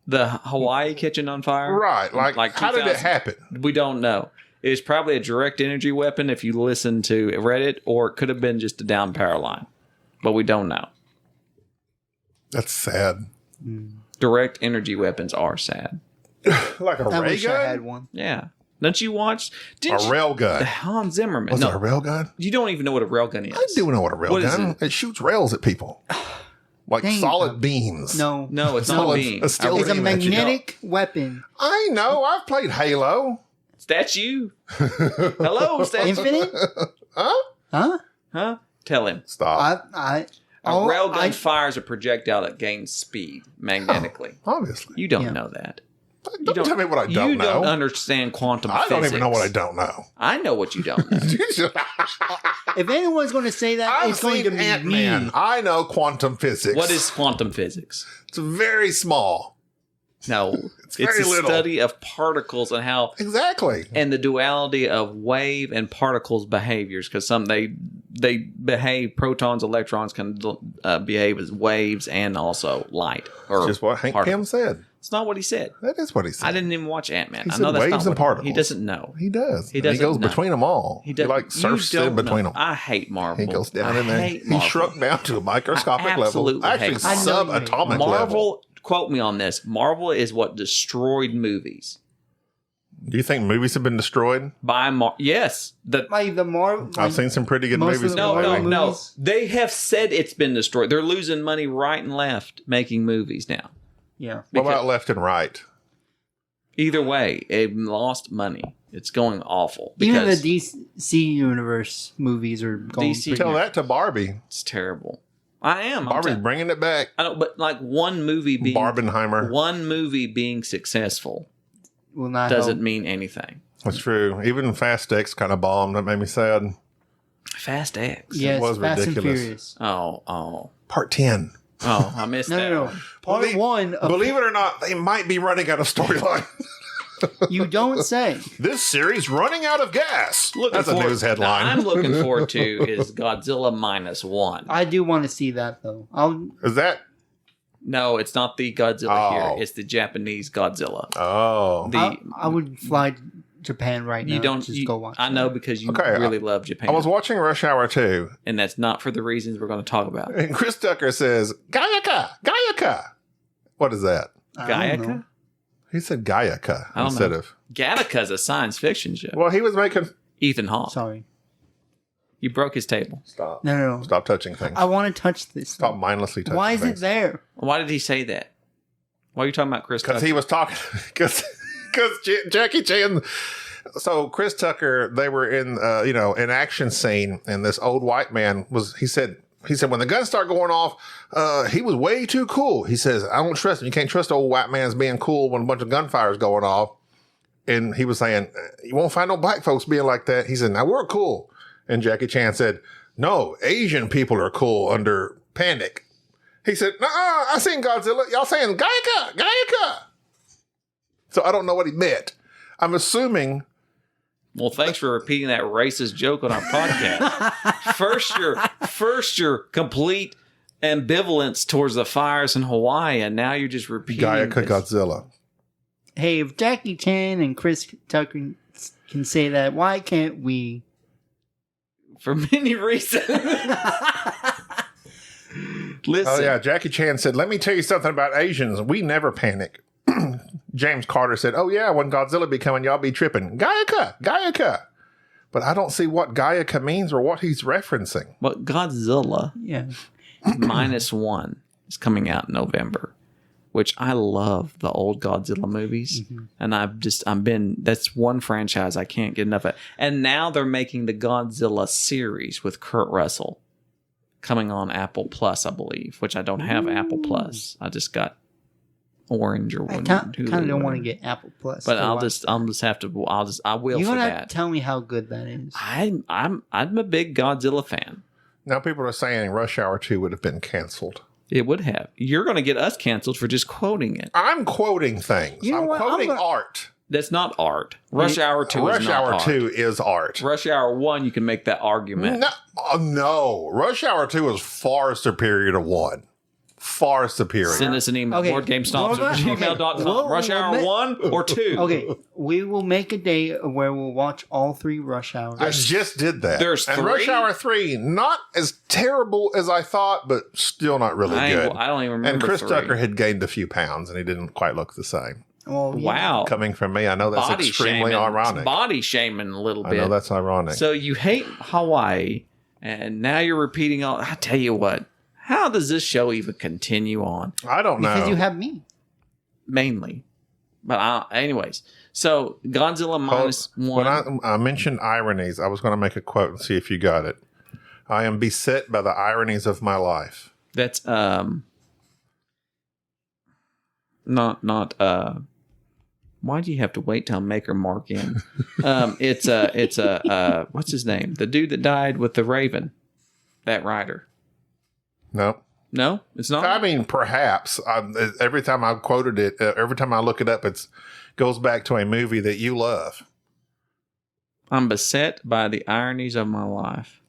The Hawaii kitchen on fire. Right. Like how did it 2000 happen? We don't know. It's probably a direct energy weapon if you listen to Reddit, or it could have been just a down power line. But we don't know. That's sad. Direct energy weapons are sad. Like a I ray wish I had gun? one. Yeah. Don't you watch? A rail gun. The Hans Zimmerman. Was No, it a rail gun? you don't even know what a railgun is. I do know what a rail What is gun it? is. It shoots rails at people. Like Dang. solid beams. No. No, it's No, not it's beam. a steel It's a beam that you magnetic weapon. I know. I've played Halo. That's you. Hello, Stats. Infinite? Huh? Huh? Tell him. Stop. I A oh, railgun I- fires a projectile that gains speed magnetically. Obviously. You don't Yeah. know that. Don't tell me what I don't You know. don't understand quantum I physics. don't even know what I don't know. I know what you don't know. If anyone's going to say that, I've it's going to seen be Ant-Man. me. I know quantum physics. What is quantum physics? It's very small. No, it's very a little. study of particles and how Exactly. and the duality of wave and particles behaviors, because they behave, protons, electrons can behave as waves and also light. Or Just what Hank particles. Pym said. It's not what he said. That is what he said. I didn't even watch Ant-Man. He I said know that's waves not and what particles. He doesn't know. He does. He And doesn't He goes know. between them all. He doesn't- like surfs you in don't between know. them. I hate Marvel. He goes down I in there. hate He Marvel. shrunk down to a microscopic level. absolutely Actually, hate Marvel. subatomic level. Marvel, quote me on this. Marvel is what destroyed movies. Do you think movies have been destroyed? Yes. Like the more. I've seen some pretty good most movies. of the No, Marvel no, no. movies? They have said it's been destroyed. They're losing money right and left making movies now. Yeah. What about left and right? Either way, they've lost money. It's going awful. Even the Because DC universe movies are going DC pretty Tell that to Barbie. it's terrible. I am. I'm Barbie's tell- bringing it back. I don't, but like one movie being successful will not doesn't help. mean anything. That's true. Even Fast X kind of bombed. That made me sad. Fast X. Yes, was Fast and ridiculous. Furious. Oh. Part 10. I missed that. No. one. Part Believe- one. Of, Believe it or not, they might be running out of storyline. you don't say. This series running out of gas. Looking That's a forward- news headline. I'm looking forward to is Godzilla -1. I do want to see that though. Is that? No, it's not the Godzilla Oh. here. It's the Japanese Godzilla. Oh. I would fly to Japan right now. You don't. just you- go watch. I know because you Okay, really love Japan, I was watching Rush Hour 2, and that's not for the reasons we're going to talk about. and Chris Tucker says, Gaiaka. What is that? I don't know. Gaika. He said Gaiaka I don't instead know. of. Gattaca's a science fiction show. Well, he was making. Ethan Hawke. Sorry. You broke his table. Stop. No. Stop touching things. I want to touch this. Stop mindlessly touching Why is things. it there? Why did he say that? Why are you talking about Chris? Because Tucker? he was talking. Because Jackie Chan. So Chris Tucker, they were in an action scene, and this old white man was. He said when the guns start going off, he was way too cool. He says, I don't trust him. You can't trust the old white man's being cool when a bunch of gunfire is going off. And he was saying, you won't find no black folks being like that. He said, now we're cool. And Jackie Chan said, no, Asian people are cool under panic. He said, I seen Godzilla. Y'all saying Gaika. So I don't know what he meant. I'm assuming. Well, thanks for repeating that racist joke on our podcast. first your complete ambivalence towards the fires in Hawaii, and now you're just repeating Gaika this. Godzilla. Hey, if Jackie Chan and Chris Tucker can say that, why can't we? For many reasons. Listen. Oh, yeah. Jackie Chan said, let me tell you something about Asians. We never panic. James Carter said, oh, yeah, when Godzilla be coming, y'all be tripping. Gaika. But I don't see what Gaika means or what he's referencing. But Godzilla Yeah. -1 is coming out in November, which I love the old Godzilla movies. And that's one franchise I can't get enough of. And now they're making the Godzilla series with Kurt Russell coming on Apple Plus, I believe, which I don't have Apple Plus. I just got Orange or I one. kind of don't want to get Apple Plus. But to I will You're for gonna that. tell me how good that is. I'm a big Godzilla fan. Now people are saying Rush Hour 2 would have been canceled. It would have. You're going to get us canceled for just quoting it. I'm quoting things. You know I'm what? quoting I'm gonna- art. That's not art. Rush Hour 2 is Rush not Hour art. 2 is art. Rush Hour 1, you can make that argument. No. Rush Hour 2 is far superior to 1. Far superior. Send us an email, Okay. boardgamesnobs@gmail.com. Well, Rush Hour well, 1 or 2? Okay, we will make a day where we'll watch all 3 Rush Hours. I just did that. There's and 3? Rush Hour 3, not as terrible as I thought, but still not really good. I don't even remember And Chris 3. Tucker had gained a few pounds, and he didn't quite look the same. Well, yeah. Wow. Coming from me, I know that's Body extremely shaming. ironic. Body shaming a little I bit. know that's ironic. So you hate Hawaii, and now you're repeating all. I tell you what, how does this show even continue on? I don't know. Because you have me. Mainly, but anyways. So Godzilla -1. When I mentioned ironies, I was going to make a quote and see if you got it. I am beset by the ironies of my life. That's not Why do you have to wait till I make her mark in? It's what's his name? The dude that died with the Raven. That writer. No. No, it's not. I mean, perhaps. Every time I've quoted it, every time I look it up, it goes back to a movie that you love. I'm beset by the ironies of my life.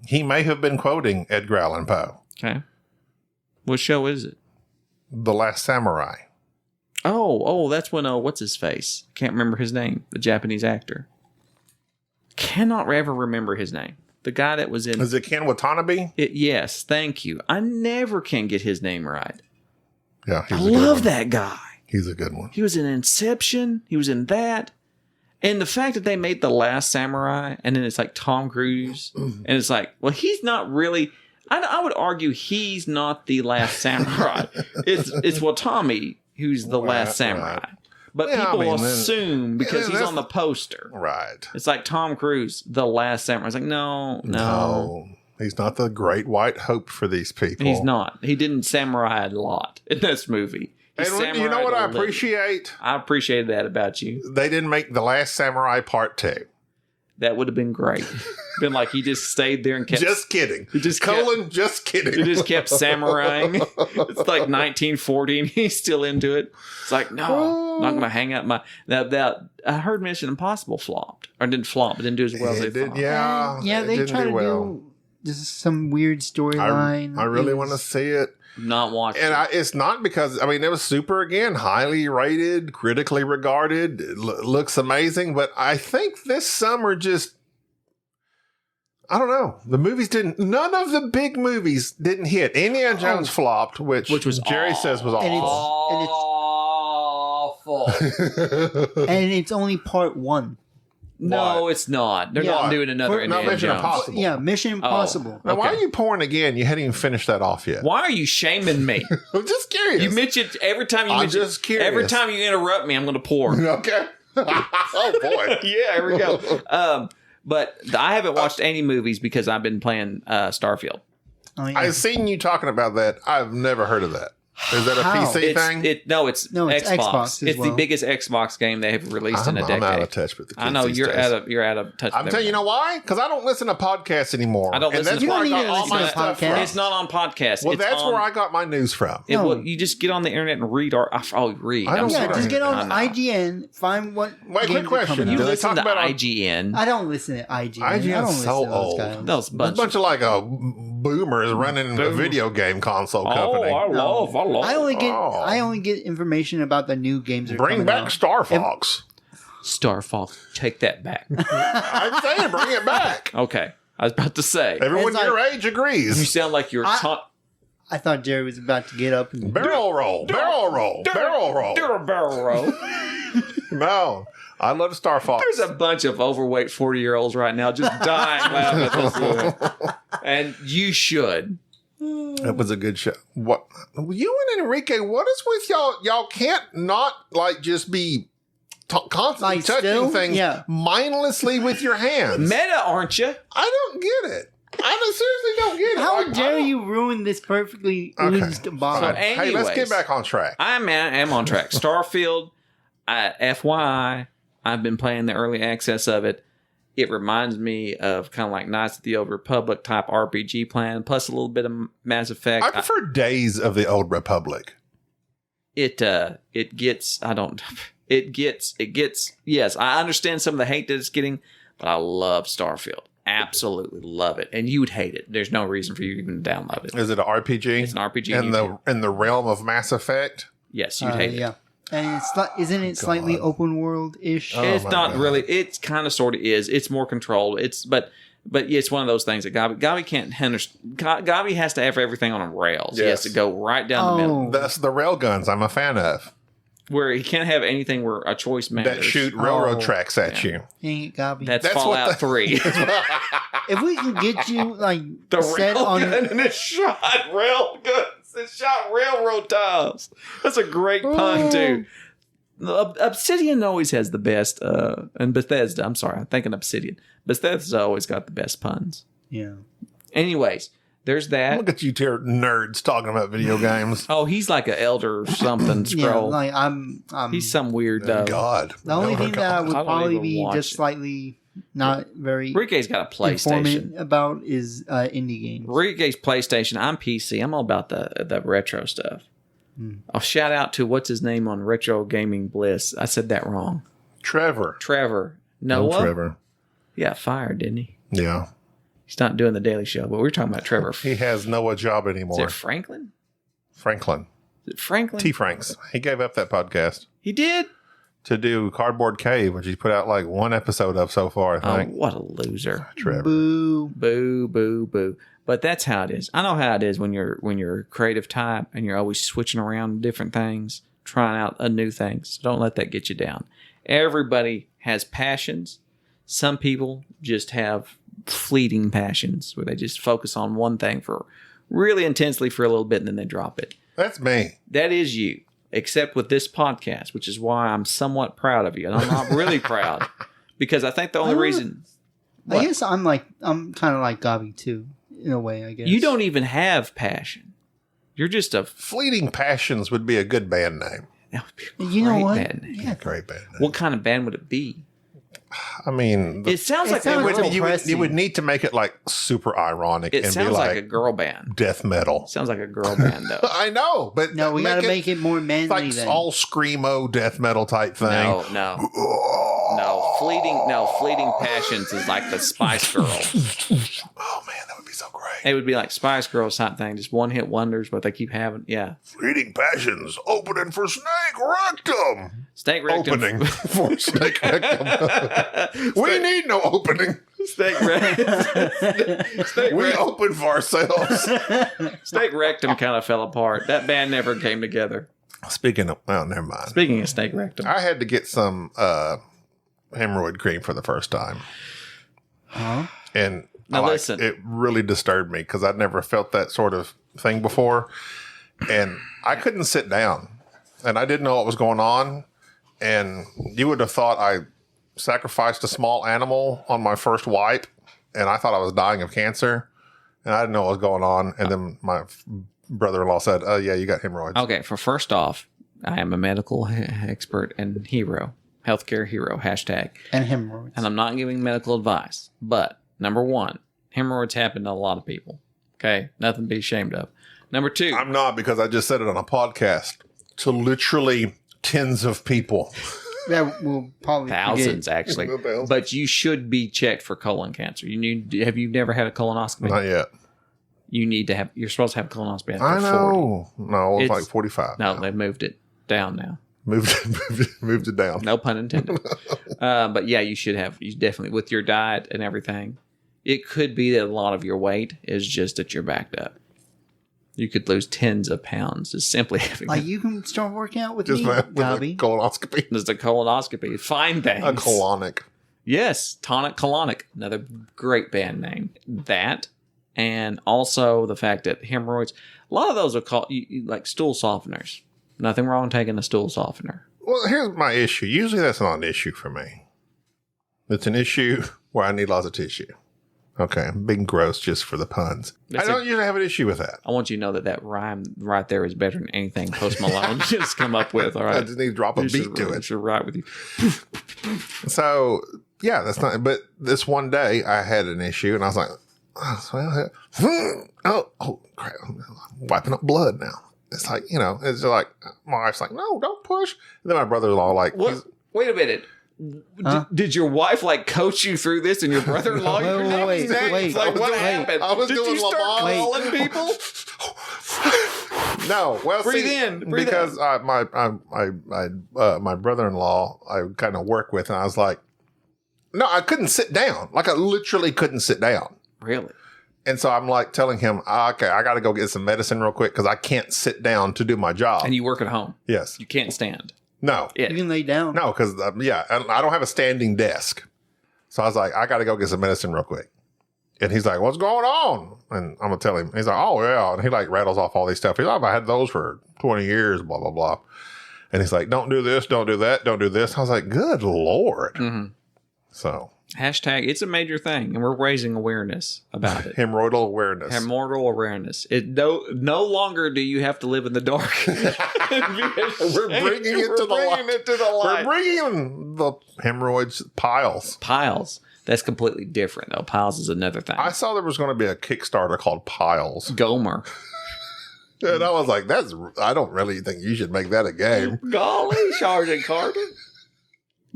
He may have been quoting Edgar Allan Poe. Okay. What show is it? The Last Samurai. Oh, that's when, what's his face? Can't remember his name. The Japanese actor. Cannot ever remember his name. The guy that was in... Is it Ken Watanabe? Yes, thank you. I never can get his name right. Yeah, I love that guy. He's a good one. He was in Inception. He was in that. And the fact that they made The Last Samurai, and then it's like Tom Cruise, and it's like, well, he's not really... I would argue he's not the last samurai. It's Watami who's the last samurai. Right. But people assume because he's on the poster. Right. It's like Tom Cruise, the last samurai. It's like, no. He's not the great white hope for these people. He's not. He didn't samurai a lot in this movie. And you know what I appreciate? I appreciate that about you. They didn't make The Last Samurai Part 2. That would have been great. Been like he just stayed there and kept... Just kidding. Just kidding. He just kept samuraiing. It's like 1940 and he's still into it. It's like, no, I'm not going to hang out my... Now, I heard Mission Impossible flopped. Or didn't flop, but didn't do as well as they thought. Yeah, they tried to do just some weird storyline. I really want to see it. Not watching. And it's not because, I mean, it was super, again, highly rated, critically regarded, looks amazing. But I think this summer just, I don't know. The movies none of the big movies didn't hit. Indiana Jones flopped, which was Jerry says was awful. And it's only part 1. No, it's not. They're not doing another Indiana Mission Jones. Impossible. Yeah, Mission Impossible. Now, why are you pouring again? You hadn't even finished that off yet. Why are you shaming me? I'm just curious. You mentioned every time every time you interrupt me, I'm going to pour. Okay. Oh boy. Yeah, here we go. But I haven't watched any movies because I've been playing Starfield. Oh, yeah. I've seen you talking about that. I've never heard of that. Is that a PC thing? It's Xbox. It's the biggest Xbox game they have released in a decade. I'm out of touch with the kids. I know you're out of touch. I'm telling you know why? Because I don't listen to podcasts anymore. I don't listen to podcasts. It's not on podcasts. Well, that's where I got my news from. You just get on the internet and read. Read. Just get on IGN. Find what. Wait, quick question. You listen to IGN? I don't listen to IGN. IGN's so old. Those bunch of like boomers running a video game console company. I only get information about the new games. Bring back Star Fox. Star Fox, take that back. I'm saying, bring it back. Okay, I was about to say. Everyone your age agrees. You sound like you're. I thought Jerry was about to get up and barrel roll. No, I love Star Fox. There's a bunch of overweight 40-year-olds right now just dying laughing at this. And you should. It was a good show. What you and Enrique? What is with y'all? Y'all can't not like just be constantly touching things mindlessly with your hands. Meta, aren't you? I don't get it. I seriously don't get it. How dare you ruin this perfectly oozed bottle? So anyways, hey, let's get back on track. I am on track. Starfield, FYI, I've been playing the early access of it. It reminds me of kind of like Knights of the Old Republic type RPG plan, plus a little bit of Mass Effect. I prefer Days of the Old Republic. It gets. Yes, I understand some of the hate that it's getting, but I love Starfield. Absolutely love it, and you would hate it. There's no reason for you to even download it. Is it an RPG? It's an RPG in the realm of Mass Effect. Yes, you'd hate it. And isn't it slightly open world ish? It's not really. It's kind of sort of is. It's more controlled. But it's one of those things that Gaby can't handle. Gaby has to have everything on rails. Yes. He has to go right down the middle. That's the rail guns I'm a fan of. Where he can't have anything where a choice matters. That shoot railroad tracks at you. Dang it, Gaby. That's Fallout 3. If we can get you like the set rail on gun and it shot rail guns. It shot railroad ties. That's a great pun too. Obsidian always has the best, and Bethesda. I'm sorry, I'm thinking Obsidian. Bethesda always got the best puns. Yeah. Anyways, There's that. Look at you two nerds talking about video games. Oh, he's like an elder something Yeah, scroll. like I'm He's some weird God. the only thing that I would I don't probably even be watch just it. slightly not very Enrique's got a informant PlayStation. about is indie games. Enrique's PlayStation. I'm PC. I'm all about the retro stuff. I'll shout out to what's his name on Retro Gaming Bliss. I said that wrong. Trevor. Noah. Oh, Trevor. He got fired, didn't he? Yeah. He's not doing the Daily Show, but we're talking about Trevor. He has no job Is anymore. it Franklin? Franklin. Is it Franklin? T. Franks. He gave up that podcast He did? to do Cardboard Cave, which he put out like one episode of so far, I Oh, think. what a loser. Trevor. Boo. Boo, boo, boo. But that's how it is. I know how it is when you're a creative type and you're always switching around different things, trying out new things. So don't let that get you down. Everybody has passions. Some people just have fleeting passions where they just focus on one thing for really intensely for a little bit and then they drop it. That's me. That is you, except with this podcast, which is why I'm somewhat proud of you. And I'm not really proud because I think the only reason I guess I'm kind of like Gaby too, in a way. I guess you don't even have passion. You're just a Fleeting Passions would be a good band name. that would be a You know great what? band name. Yeah, Great band name. What kind of band would it be? I mean, It sounds It like they sounds would. so you depressing. would need to make it like super ironic It and be sounds like a like girl band. death metal. Sounds like a girl band though. I know, but no, we got to make it more manly. like then all screamo death metal type thing. No. Fleeting Passions is like the Spice Girls. Oh man, that would be so great. It would be like Spice Girls type thing, just one hit wonders, but they keep having Fleeting Passions opening for Snake Rectum. Snake Rectum. Opening for Snake Rectum. We need no opening. Snake Rectum. We open for ourselves. Snake Rectum kind of fell apart. That band never came together. Speaking of, well, never mind. Speaking of Snake Rectum, I had to get some hemorrhoid cream for the first time. And Now listen. it really disturbed me because I'd never felt that sort of thing before. And I couldn't sit down. And I didn't know what was going on. And you would have thought I sacrificed a small animal on my first wipe. And I thought I was dying of cancer. And I didn't know what was going on. And then my brother-in-law said, oh, yeah, you got hemorrhoids. okay. For first off, I am a medical expert and hero, healthcare hero hashtag. and hemorrhoids. And I'm not giving medical advice, but number one, hemorrhoids happen to a lot of people. Okay, nothing to be ashamed of. Number two, I'm not, because I just said it on a podcast to literally tens of people. That will probably thousands forget. actually, Thousands. but you should be checked for colon cancer. Have you never had a colonoscopy? Not yet. You need to have. You're supposed to have a colonoscopy after I 40. know. No, it was It's- like 45. No, they moved it down now. Moved it down. No pun intended. But yeah, you should have. You definitely, with your diet and everything, it could be that a lot of your weight is just that you're backed up. You could lose tens of pounds just simply having Like you can start working out with Just me, with a Gaby. colonoscopy. just a colonoscopy. Fine things. A colonic. Yes, Tonic Colonic, another great band name. That, and also the fact that hemorrhoids, a lot of those are called like stool softeners. Nothing wrong with taking a stool softener. Well, here's my issue. Usually that's not an issue for me. It's an issue where I need lots of tissue. Okay, I'm being gross just for the puns. That's I don't usually have an issue with that. I want you to know that rhyme right there is better than anything Post Malone just come up with. All right, I just need to drop a beat to it. You're right with you. So, yeah, that's not, but this one day I had an issue and I was like, oh, crap, I'm wiping up blood now. It's like, it's like, my wife's like, no, don't push. And then my brother-in-law like, What? Wait a minute. Huh? Did your wife like coach you through this, and your brother-in-law? Wait, wait, Like what wait. happened? I was Did doing you start Lamont. calling people? no, well, Breathe see, in, breathe because my brother-in-law I kind of work with, and I was like, no, I couldn't sit down. Like I literally couldn't sit down. Really? And so I'm like telling him, okay, I got to go get some medicine real quick because I can't sit down to do my job. And you work at home. Yes. You can't stand. No. You can lay down. No, because, I don't have a standing desk. So I was like, I got to go get some medicine real quick. And he's like, what's going on? And I'm going to tell him. He's like, oh, yeah. And he like rattles off all these stuff. He's like, I had those for 20 years, blah, blah, blah. And he's like, don't do this, don't do that, don't do this. I was like, good Lord. Mm-hmm. So Hashtag, it's a major thing, and we're raising awareness about it. Hemorrhoidal awareness. Hemorrhoidal awareness. It no longer do you have to live in the dark. We're bringing it to the light. We're bringing the hemorrhoids piles. Piles. That's completely different, though. Piles is another thing. I saw there was going to be a Kickstarter called Piles. Gomer. And I was like, I don't really think you should make that a game. Golly, Sergeant Carter.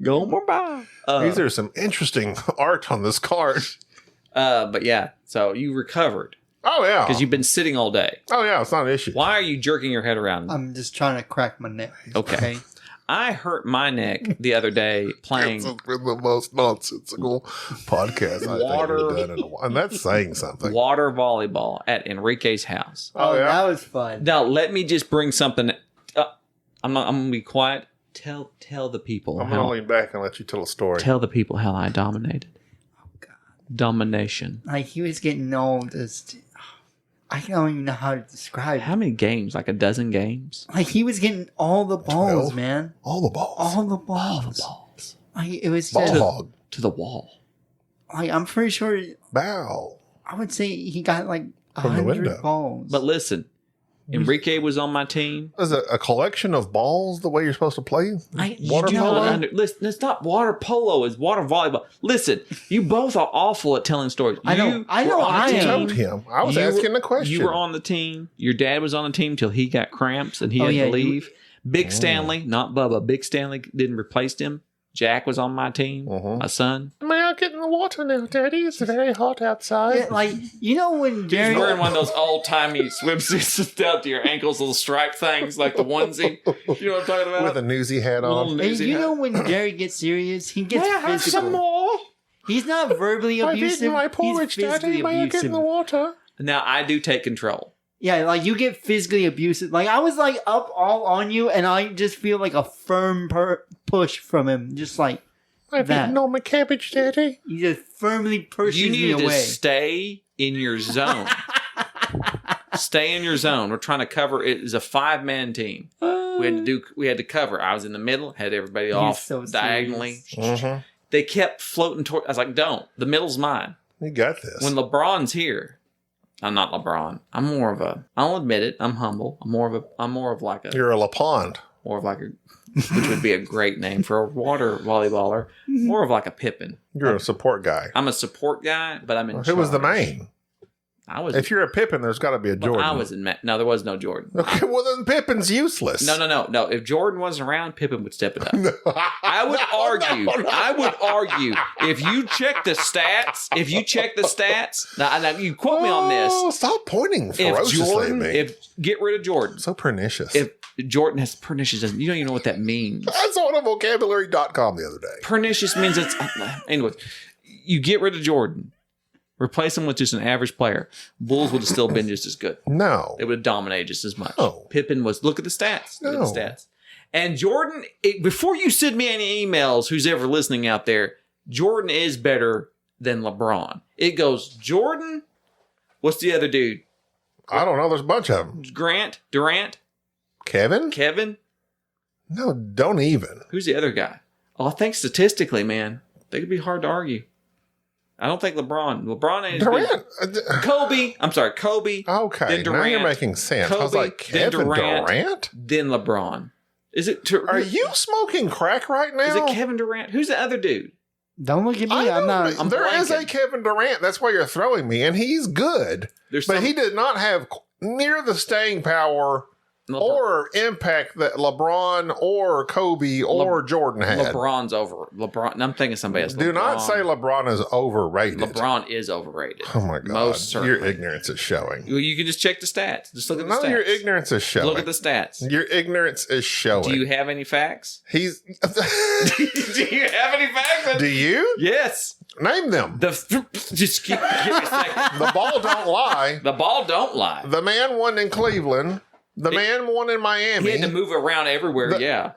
Gomer by. These are some interesting art on this card. But yeah, so you recovered. Oh, yeah. Because you've been sitting all day. Oh, yeah, it's not an issue. Why are you jerking your head around? I'm just trying to crack my neck. Okay. I hurt my neck the other day playing. It's been the most nonsensical podcast I think we've done in a while. And that's saying something. Water volleyball at Enrique's house. Oh, yeah? that was fun. Now, let me just bring something. I'm going to be quiet. Tell the people. I'm going to lean back and let you tell a story. Tell the people how I dominated. Oh, God. Domination. Like, he was getting all this... I don't even know how to describe it. How many games? Like a dozen games? Like, he was getting all the balls, 12? man. All the balls. All the balls. All the balls. Like, it was Ball just... hog. To the wall. Like, I'm pretty sure... Bow. I would say he got, like, From the 100 window. balls. But listen, Enrique was on my team. Is it a collection of balls the way you're supposed to play? You do not listen, it's not water polo, it's water volleyball. Listen, you both are awful at telling stories. I know were I on the am. I told him. I was asking the question. You were on the team. Your dad was on the team till he got cramps and he had to leave. Big Stanley, not Bubba. Big Stanley didn't replace him. Jack was on my team. My son. May I get in the water now, Daddy? It's very hot outside. Yeah, like, you know when Jerry... He's wearing one of those old-timey swimsuits down to your ankles, little stripe things, like the onesie. You know what I'm talking about? With a newsy hat on. Little Hey, newsy you hat. know when Jerry gets serious, he gets physical. more? He's not verbally abusive. He's physically abusive. water? Now, I do take control. Yeah, like you get physically abusive. Like I was like up all on you, and I just feel like a firm push from him, just like I've that. eaten all my cabbage, Daddy. He just firmly pushes You me need to away. stay in your zone. Stay in your zone. We're trying to cover. It is a 5-man team. We had to cover. I was in the middle, had everybody off so diagonally. Mm-hmm. They kept floating toward. I was like, "Don't." The middle's mine. You got this. When LeBron's here, I'm not LeBron. I'm more of a. I'll admit it. I'm humble. I'm more of like a. You're a LaPond. More of like a. Which would be a great name for a water volleyballer. More of like a Pippin. You're a support guy. I'm a support guy, but I'm in. Who was the charge. main? I was. If you're a Pippin, there's got to be a Well, Jordan. I was in. No, there was no Jordan. Okay, well then Pippin's useless. No. If Jordan wasn't around, Pippen would step it up. I would argue. I would argue if you check the stats. Now you quote me on this. Oh, stop pointing If ferociously Jordan, at me. get rid of Jordan. So pernicious. If Jordan has pernicious, you don't even know what that means. I saw it on vocabulary.com the other day. Pernicious means it's. Anyways, you get rid of Jordan. Replace him with just an average player. Bulls would have still been just as good. No. They would have dominated just as much. No. Pippen was, look at the stats. Look No. at the stats. And Jordan, before you send me any emails, who's ever listening out there, Jordan is better than LeBron. It goes Jordan, what's the other dude? I don't know. There's a bunch of them. Durant, Kevin? Kevin. No, don't even. Who's the other guy? Oh, I think statistically, man, they could be hard to argue. I don't think LeBron. LeBron ain't as Durant. good. Kobe. I'm sorry, Kobe. Okay, Then now Durant, you're making sense. I was Kobe, like, then Kevin Durant. Durant? Then LeBron. Is it? Are you smoking crack right now? Is it Kevin Durant? Who's the other dude? Don't look at me. I I'm know, not. there is blanking. a Kevin Durant. That's why you're throwing me, and he's good. But he did not have near the staying power or impact that LeBron or Kobe or Jordan had. LeBron's over. LeBron. I'm thinking somebody else. Do not say LeBron is overrated. LeBron is overrated. Oh my God. Most certainly. Your ignorance is showing. Well, you can just check the stats. Just look at the stats. No, your ignorance is showing. Look at the stats. Your ignorance is showing. Do you have any facts? He's. Do you have any facts? Do you? Yes. Name them. Just give me a second. The ball don't lie. The ball don't lie. The man won in Cleveland. The man won in Miami. He had to move around everywhere. Yeah.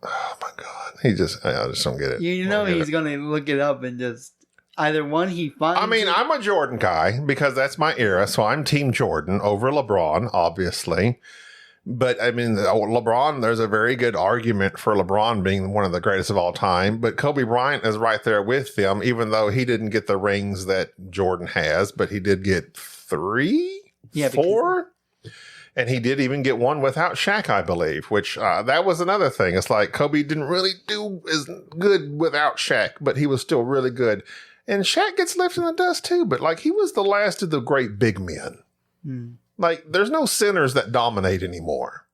Oh my God. I just don't get it. You know he's going to look it up and just either one he finds. I mean, I'm a Jordan guy because that's my era. So I'm Team Jordan over LeBron, obviously. But I mean, LeBron, there's a very good argument for LeBron being one of the greatest of all time. But Kobe Bryant is right there with them, even though he didn't get the rings that Jordan has, but he did get 3, 4. And he did even get one without Shaq, I believe, which that was another thing. It's like Kobe didn't really do as good without Shaq, but he was still really good. And Shaq gets left in the dust too, but like he was the last of the great big men. Like there's no centers that dominate anymore.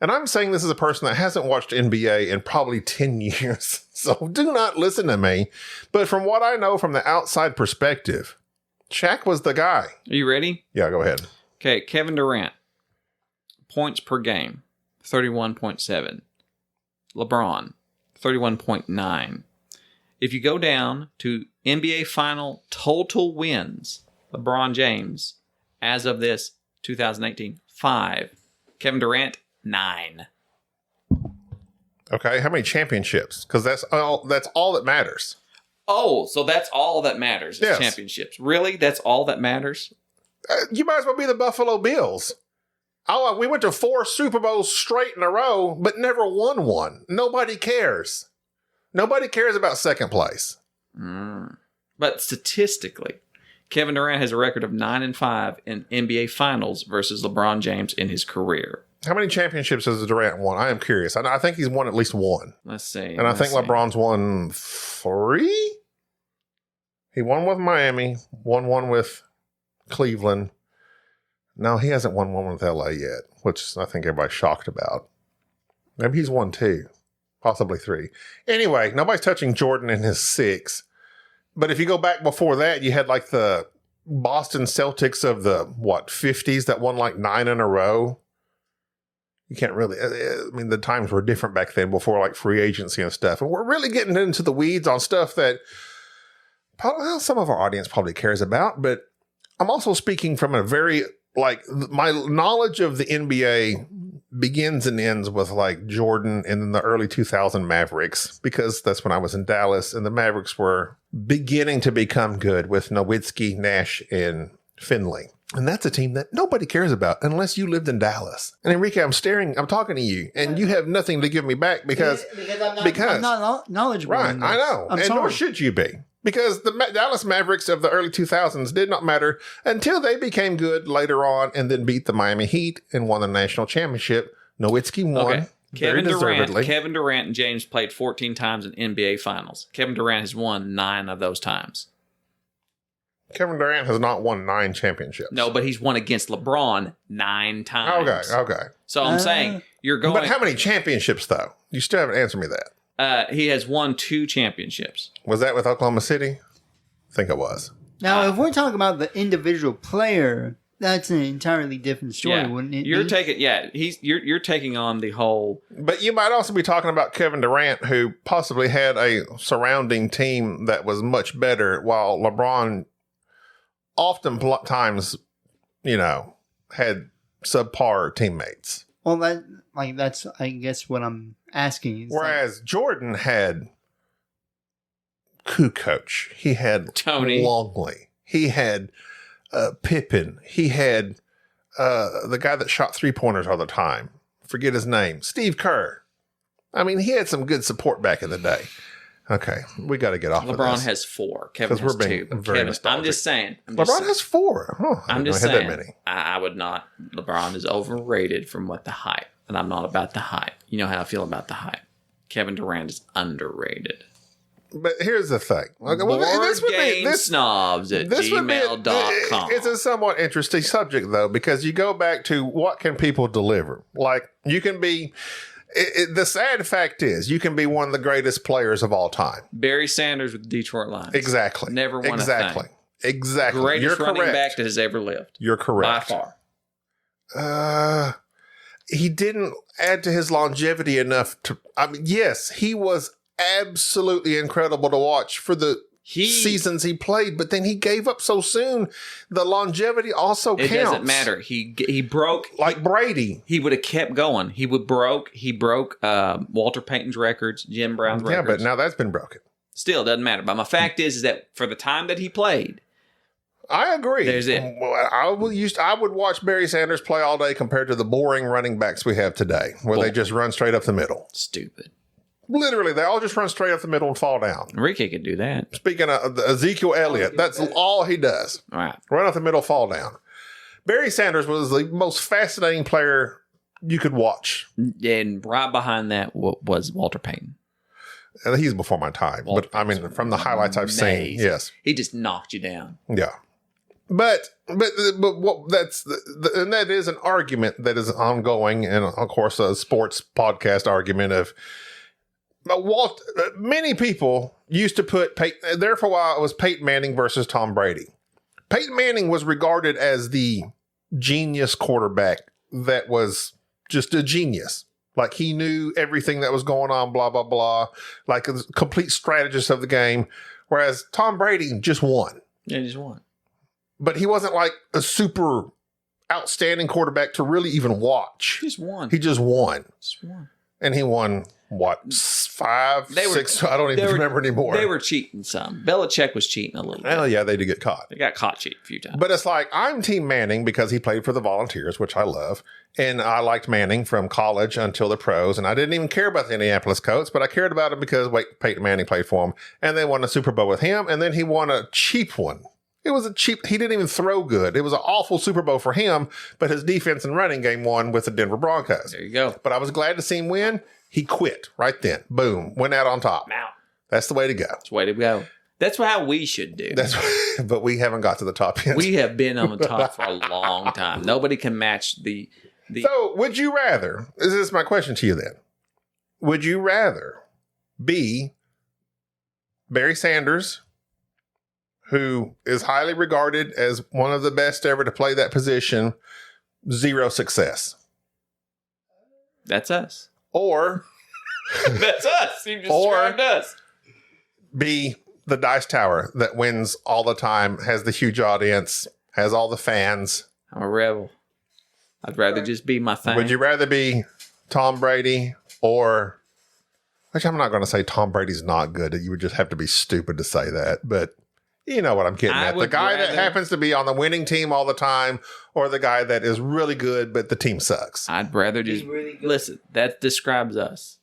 And I'm saying this as a person that hasn't watched NBA in probably 10 years. So do not listen to me. But from what I know from the outside perspective, Shaq was the guy. Are you ready? Yeah, go ahead. Okay, Kevin Durant. Points per game, 31.7. LeBron, 31.9. If you go down to NBA final total wins, LeBron James, as of this 2018, 5. Kevin Durant, 9. Okay, how many championships? Because that's all that matters. Oh, so that's all that matters is Yes. championships. Really? That's all that matters? You might as well be the Buffalo Bills. Oh, we went to 4 Super Bowls straight in a row, but never won one. Nobody cares. Nobody cares about second place. But statistically, Kevin Durant has a record of 9-5 in NBA Finals versus LeBron James in his career. How many championships has Durant won? I am curious. I think he's won at least 1. Let's see. And I think LeBron's won 3? He won with Miami, won one with Cleveland. No, he hasn't won one with LA yet, which I think everybody's shocked about. Maybe he's won 2, possibly 3. Anyway, nobody's touching Jordan in his 6. But if you go back before that, you had like the Boston Celtics of the, 50s that won like 9 in a row. You can't really, I mean, the times were different back then before like free agency and stuff. And we're really getting into the weeds on stuff that some of our audience probably cares about. But I'm also speaking from a very, like, my knowledge of the NBA begins and ends with like Jordan and then the early 2000 Mavericks, because that's when I was in Dallas and the Mavericks were beginning to become good with Nowitzki, Nash, and Finley. And that's a team that nobody cares about unless you lived in Dallas. And Enrique, I'm talking to you, and you have nothing to give me back because I'm not knowledgeable. Right, in this. I know. I'm and sorry. nor should you be. Because the Dallas Mavericks of the early 2000s did not matter until they became good later on and then beat the Miami Heat and won the national championship. Nowitzki won very deservedly. Kevin Durant and James played 14 times in NBA Finals. Kevin Durant has won 9 of those times. Kevin Durant has not won 9 championships. No, but he's won against LeBron 9 times. Okay. So I'm saying you're going. But how many championships, though? You still haven't answered me that. He has won 2 championships. Was that with Oklahoma City? I think it was. Now, if we're talking about the individual player, that's an entirely different story, wouldn't it? You're be? you're taking on the whole. But you might also be talking about Kevin Durant, who possibly had a surrounding team that was much better, while LeBron oftentimes, had subpar teammates. Well, that's I guess what I'm asking. Is Whereas Jordan had Kukoc, he had Tony Longley, he had Pippen, he had the guy that shot 3-pointers all the time. Forget his name. Steve Kerr. I mean, he had some good support back in the day. Okay, we got to get off of this. LeBron has 4. Kevin has 2. I'm just saying. LeBron has 4. Huh, I'm just I saying. That many. I would not. LeBron is overrated from what the hype, and I'm not about the hype. You know how I feel about the hype. Kevin Durant is underrated. But here's the thing. Snobs at gmail.com. It's a somewhat interesting subject, though, because you go back to what can people deliver? Like, you can be... the sad fact is, you can be one of the greatest players of all time. Barry Sanders with the Detroit Lions. Exactly. Never won a thing. Exactly. Greatest You're running correct. back that has ever lived. You're correct. By far. He didn't add to his longevity enough to... I mean, yes, he was absolutely incredible to watch for the seasons he played, but then he gave up so soon. The longevity also counts. It doesn't matter. He broke... Like Brady. He would have kept going. He broke Walter Payton's records, Jim Brown's records. Yeah, but now that's been broken. Still, doesn't matter. But my fact is that for the time that he played, I agree. There's it. I would watch Barry Sanders play all day compared to the boring running backs we have today, where they just run straight up the middle. Stupid. Literally, they all just run straight up the middle and fall down. Enrique could do that. Speaking of Ezekiel Elliott, that's all he does. All right. Run up the middle, fall down. Barry Sanders was the most fascinating player you could watch. And right behind that was Walter Payton. And he's before my time. Walter But I mean, from the highlights I've seen, Amazing. yes. He just knocked you down. Yeah. But what and that is an argument that is ongoing. And of course, a sports podcast argument of, many people used to put Peyton, there for a while it was Peyton Manning versus Tom Brady. Peyton Manning was regarded as the genius quarterback that was just a genius. Like he knew everything that was going on, blah, blah, blah. Like a complete strategist of the game. Whereas Tom Brady just won. Yeah, he just won. But he wasn't like a super outstanding quarterback to really even watch. He just won. He just won. Just won. And he won, what, 5, 6? I don't even remember anymore. They were cheating some. Belichick was cheating a little bit. Well, yeah, they did get caught. They got caught cheating a few times. But it's like, I'm Team Manning because he played for the Volunteers, which I love. And I liked Manning from college until the pros. And I didn't even care about the Indianapolis Colts, but I cared about him because Peyton Manning played for him. And they won a Super Bowl with him. And then he won a cheap one. It was he didn't even throw good. It was an awful Super Bowl for him, but his defense and running game won with the Denver Broncos. There you go. But I was glad to see him win. He quit right then. Boom. Went out on top. Now. That's the way to go. That's the way to go. That's how we should do. But we haven't got to the top yet. We have been on the top for a long time. Nobody can match the. So, would you rather? This is my question to you then. Would you rather be Barry Sanders, who is highly regarded as one of the best ever to play that position, 0 success? That's us. Or That's us. You just described us. be the Dice Tower that wins all the time, has the huge audience, has all the fans. I'm a rebel. I'd rather just be my thing. Would you rather be Tom Brady or, which I'm not going to say Tom Brady's not good. You would just have to be stupid to say that. But you know what I'm getting at. The guy that happens to be on the winning team all the time, or the guy that is really good, but the team sucks. I'd rather just really listen. That describes us.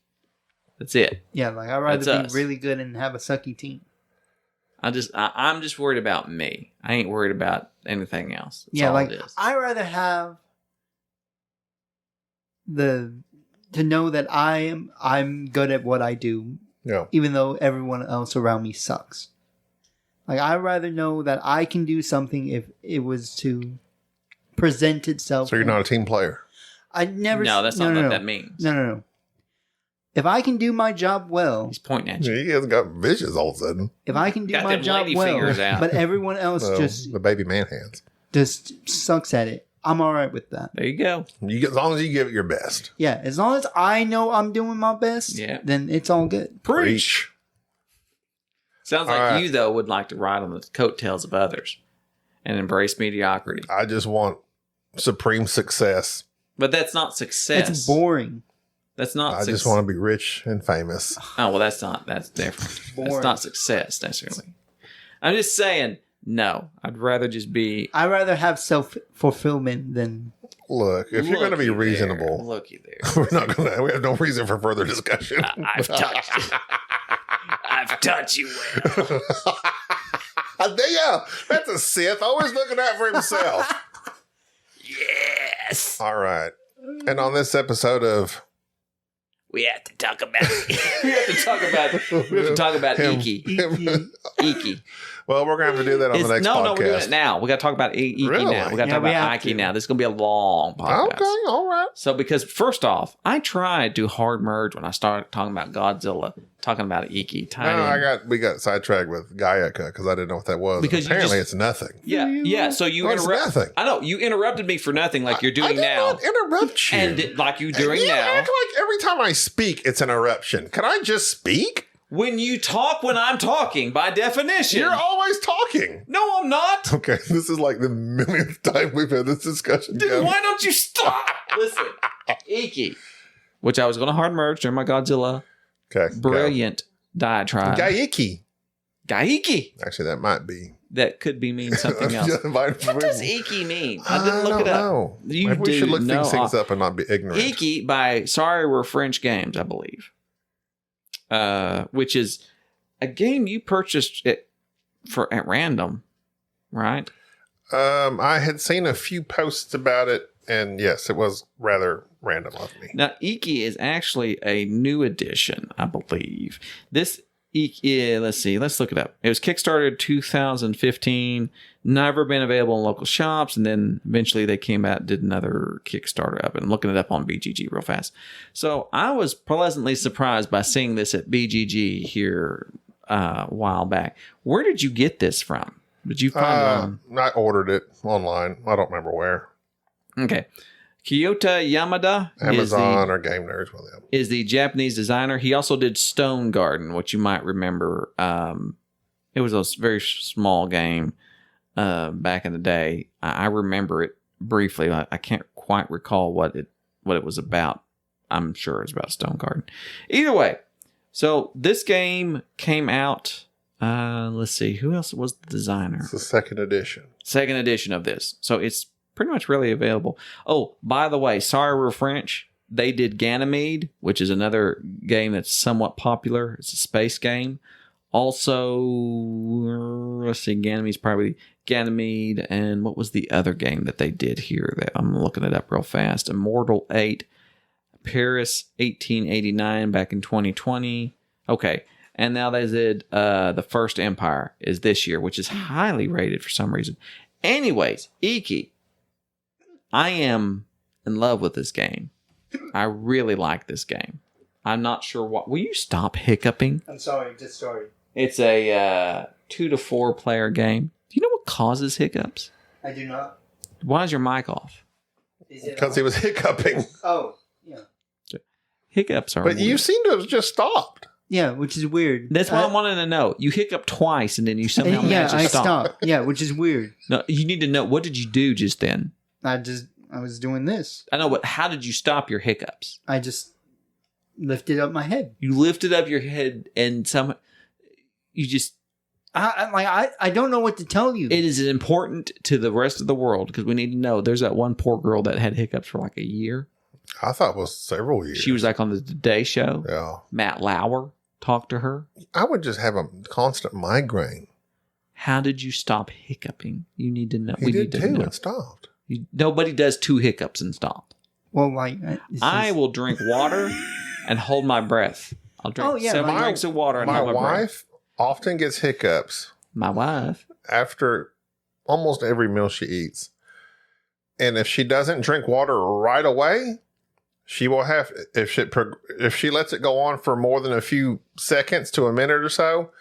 That's it. Yeah, like I'd rather That's be us. really good and have a sucky team. I'm just worried about me. I ain't worried about anything else. That's Yeah, all like it is. I'd rather have to know that I'm good at what I do, Yeah. even though everyone else around me sucks. Like I'd rather know that I can do something if it was to present itself. So you're not a team player. I never. No, that's not what that means. No. If I can do my job well, He's pointing at you. He hasn't got visions all of a sudden. if I can do Got my them job lady fingers well, out. but everyone else Well, just the baby man hands. sucks at it, I'm all right with that. There you go. As long as you give it your best. Yeah, as long as I know I'm doing my best, Yeah. then it's all good. Preach. Sounds All like right. you, though, would like to ride on the coattails of others and embrace mediocrity. I just want supreme success. But that's not success. It's boring. That's not I just want to be rich and famous. Oh, well, that's different. Boring. That's not success, necessarily. I'm just saying, no. I'd rather just be... I'd rather have self-fulfillment than... Look, if you're going to be Looky reasonable, there. Looky there. we're not going to. We have no reason for further discussion. I've touched you. I've touched you well. Yeah, that's a Sith. Always looking out for himself. Yes. All right. And on this episode of We have to talk about we have to talk about Iki. Iki. Well, we're going to have to do that on the next podcast. No, we're doing it now. We got to talk about Iki Really? now. We got to Yeah, talk we about have Iki to. now. This is going to be a long podcast. Okay, all right. So, because first off, I tried to hard merge when I started talking about Godzilla, talking about Iki. We got sidetracked with Gaiaka because I didn't know what that was. Because you apparently just- it's nothing. Yeah. So you Well, it's interrupt. nothing. I know you interrupted me for nothing, like you're I doing did now, not interrupt you. and like you doing you now. act like every time I speak, it's an eruption. Can I just speak? When you talk when I'm talking, by definition. You're always talking. No, I'm not. Okay, this is like the millionth time we've had this discussion. Dude, Gavin. why don't you stop? Listen, Iki, which I was going to hard merge during my Godzilla Okay, brilliant diatribe. Gaiki. Gaiki. Actually, that might be that could be mean something else. What does IKI mean? I didn't look it up. Know. You Maybe we should look know these things up and not be ignorant. IKI by Sorry We're French Games, I believe. Which is a game you purchased at random, right? I had seen a few posts about it, and yes, it was rather random of me. Now, IKI is actually a new edition, I believe. This IKI, let's see, let's look it up. It was Kickstarted 2015, never been available in local shops, and then eventually they came out and did another Kickstarter up, and I'm looking it up on BGG real fast. So I was pleasantly surprised by seeing this at BGG here a while back. Where did you get this from? Did you find it on? I ordered it online. I don't remember where. Okay. Kyoto Yamada Amazon or Game Nerds, one of them. is the Japanese designer. He also did Stone Garden, which you might remember. It was a very small game back in the day. I remember it briefly. I can't quite recall what it was about. I'm sure it's about Stone Garden. Either way, so this game came out. Let's see, who else was the designer? It's the second edition. Second edition of this. So it's pretty much really available. Oh, by the way, Sorry We're French. They did Ganymede, which is another game that's somewhat popular. It's a space game. Also, let's see, Ganymede's probably Ganymede. And what was the other game that they did here? That I'm looking it up real fast. Immortal 8, Paris 1889 back in 2020. Okay. And now they did The First Empire is this year, which is highly rated for some reason. Anyways, IKI. I am in love with this game. I really like this game. I'm not sure what... Will you stop hiccuping? I'm sorry, just sorry. It's a 2 to 4 player game. Do you know what causes hiccups? I do not. Why is your mic off? Because he was hiccuping. Oh, yeah. Hiccups are But you weird. seem to have just stopped. Yeah, which is weird. That's what I wanted to know. You hiccup twice and then you somehow manage to I stop. stopped. Yeah, which is weird. No, you need to know, what did you do just then? I was doing this. I know, but how did you stop your hiccups? I just lifted up my head. You lifted up your head and you just... I don't know what to tell you. It is important to the rest of the world because we need to know. There's that one poor girl that had hiccups for like a year. I thought it was several years. She was like on the Today Show. Yeah. Matt Lauer talked to her. I would just have a constant migraine. How did you stop hiccuping? You need to know. He did too and stopped. Nobody does 2 hiccups and stop. Well, like... I will drink water and hold my breath. I'll drink several drinks of water and my hold my breath. wife often gets hiccups My wife? after almost every meal she eats. And if she doesn't drink water right away, she will have, if she lets it go on for more than a few seconds to a minute or so,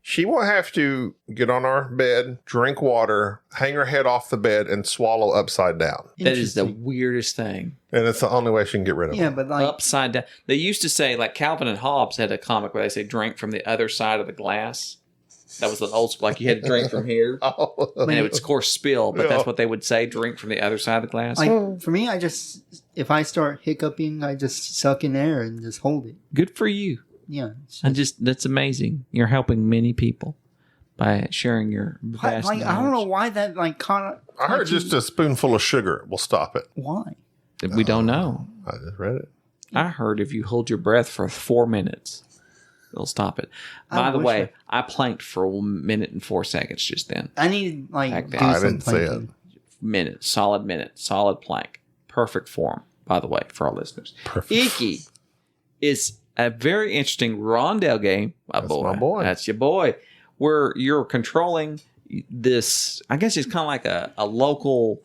she will have to get on our bed, drink water, hang her head off the bed, and swallow upside down. That is the weirdest thing. And it's the only way she can get rid of it. Yeah, but like... Upside down. They used to say, like Calvin and Hobbes had a comic where they say drink from the other side of the glass. That was the old school, like you had to drink from here. And it would, of course, spill, but that's what they would say, drink from the other side of the glass. Like, for me, if I start hiccuping, I just suck in air and just hold it. Good for you. Yeah. That's amazing. You're helping many people by sharing your vast I don't know why that, like, kind of... I heard just a spoonful of sugar will stop it. Why? We don't know. I just read it. I heard if you hold your breath for 4 minutes, it'll stop it. By the way, I planked for 1 minute and 4 seconds just then. I need, like, Back do then. I some didn't say it. planking. Solid plank. Perfect form, by the way, for our listeners. Perfect. IKI is a very interesting rondel game. That's my boy. That's your boy. Where you're controlling this, I guess it's kind of like a local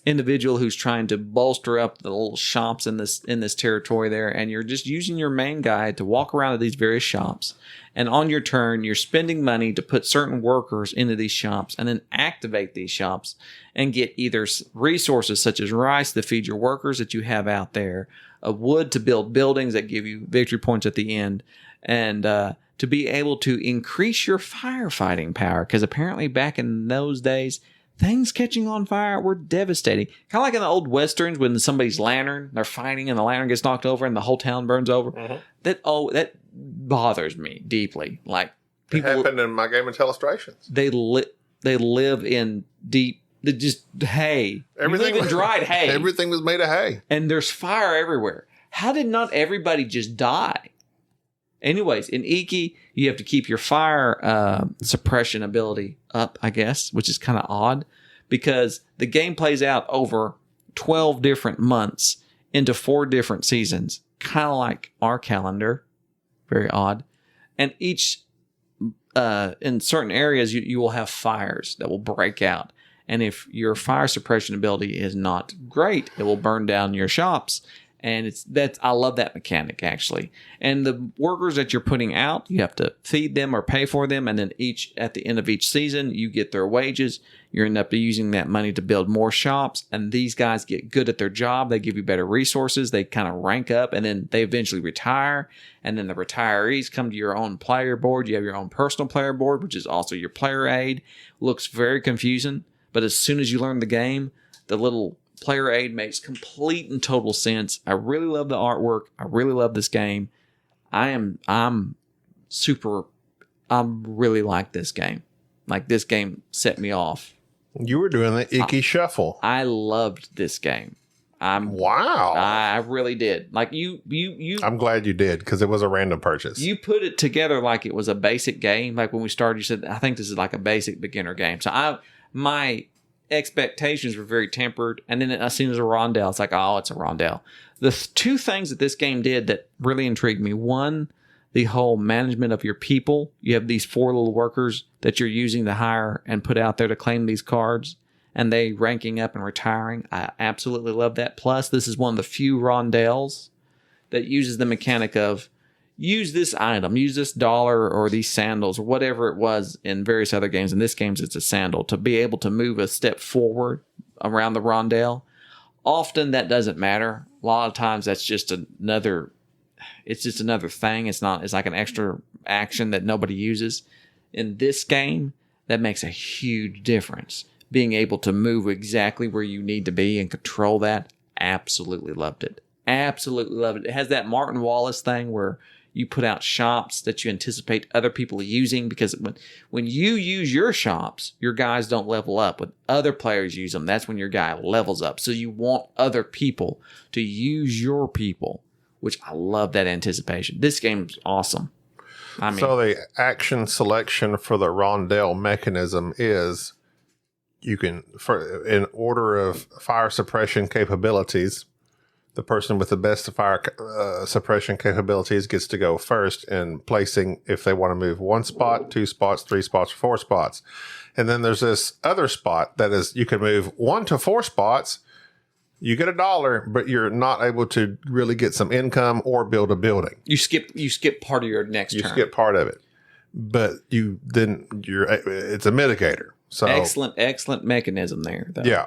individual who's trying to bolster up the little shops in this territory there, and you're just using your main guy to walk around to these various shops, and on your turn you're spending money to put certain workers into these shops and then activate these shops and get either resources such as rice to feed your workers that you have out there, wood to build buildings that give you victory points at the end, and to be able to increase your firefighting power, because apparently back in those days things catching on fire were devastating. Kind of like in the old westerns when somebody's lantern, they're fighting and the lantern gets knocked over and the whole town burns over. Mm-hmm. That bothers me deeply. Like It happened in my game of Telestrations. they lit. They live in deep, just hay. Everything You live in dried hay. Everything was made of hay. And there's fire everywhere. How did not everybody just die? Anyways, in IKI, you have to keep your fire suppression ability up, I guess, which is kind of odd because the game plays out over 12 different months into 4 different seasons, kind of like our calendar. Very odd. And each, in certain areas, you will have fires that will break out. And if your fire suppression ability is not great, it will burn down your shops. And I love that mechanic actually. And the workers that you're putting out, you have to feed them or pay for them. And then at the end of each season, you get their wages. You end up using that money to build more shops. And these guys get good at their job. They give you better resources. They kind of rank up and then they eventually retire. And then the retirees come to your own player board. You have your own personal player board, which is also your player aid. Looks very confusing. But as soon as you learn the game, the little player aid makes complete and total sense. I really love the artwork. I really love this game. I really like this game. Like this game set me off. You were doing the IKI Shuffle. I loved this game. Wow. I really did. Like you I'm glad you did because it was a random purchase. You put it together like it was a basic game. Like when we started, you said, I think this is like a basic beginner game. So my expectations were very tempered, and then I seen it as a rondel. It's like, oh, it's a rondel. The 2 things that this game did that really intrigued me: one, the whole management of your people. You have these 4 little workers that you're using to hire and put out there to claim these cards, and they ranking up and retiring. I absolutely love that. Plus, this is one of the few rondels that uses the mechanic of use this item, use this dollar or these sandals or whatever it was in various other games. In this game, it's a sandal to be able to move a step forward around the rondel. Often that doesn't matter. A lot of times that's just another thing. It's like an extra action that nobody uses. In this game, that makes a huge difference. Being able to move exactly where you need to be and control that. Absolutely loved it. Absolutely loved it. It has that Martin Wallace thing where you put out shops that you anticipate other people using, because when you use your shops, your guys don't level up. When other players use them, that's when your guy levels up. So you want other people to use your people, which I love that anticipation. This game's awesome. So the action selection for the rondel mechanism is you can, in order of fire suppression capabilities, the person with the best fire suppression capabilities gets to go first in placing if they want to move 1 spot, 2 spots, 3 spots, 4 spots. And then there's this other spot that is you can move 1 to 4 spots. You get $1, but you're not able to really get some income or build a building. You skip part of your next turn. You skip part of it. But it's a mitigator. So excellent mechanism there, though. Yeah.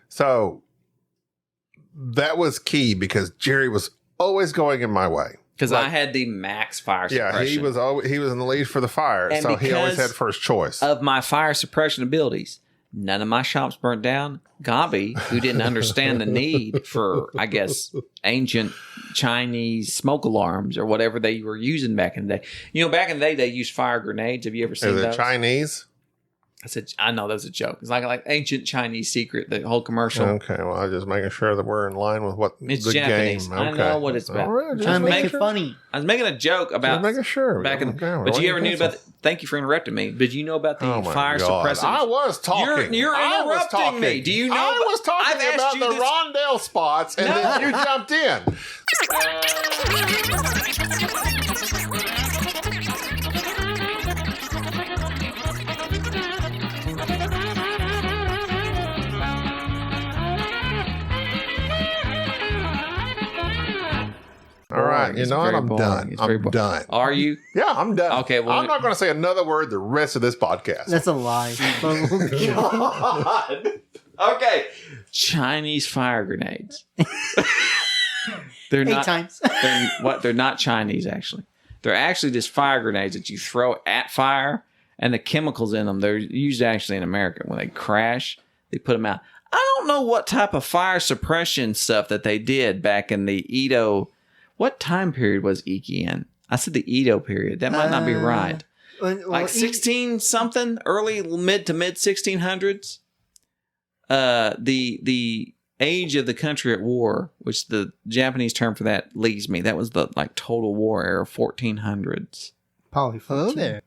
So that was key because Jerry was always going in my way. Because I had the max fire suppression. Yeah, he was in the lead for the fire, and so he always had first choice. Of my fire suppression abilities, none of my shops burnt down. Gaby, who didn't understand the need for, I guess, ancient Chinese smoke alarms or whatever they were using back in the day. Back in the day, they used fire grenades. Have you ever seen those? Chinese? I know that's a joke. It's like ancient Chinese secret, the whole commercial. Okay, well, I'm just making sure that we're in line with what it's the Japanese. game. Okay. I know what it's about. Trying to make it funny. I was making a joke about making sure. Back in, but you ever knew about? Thank you for interrupting me. Did you know about the fire suppressant? I was talking. You're interrupting me. Do you know? I was talking about the rondel spots, and then you jumped in. All right, I'm done. I'm done. Are you? Yeah, I'm done. Okay, well, I'm not going to say another word the rest of this podcast. That's a lie. God. Okay, Chinese fire grenades. They're 8 not. times. They're not Chinese actually. They're actually just fire grenades that you throw at fire, and the chemicals in them. They're used actually in America when they crash. They put them out. I don't know what type of fire suppression stuff that they did back in the Edo. What time period was IKI in? I said the Edo period. That might not be right. like 16 something, mid to mid 1600s. The age of the country at war, which the Japanese term for that leaves me. That was the like total war era, 1400s. Probably hello there.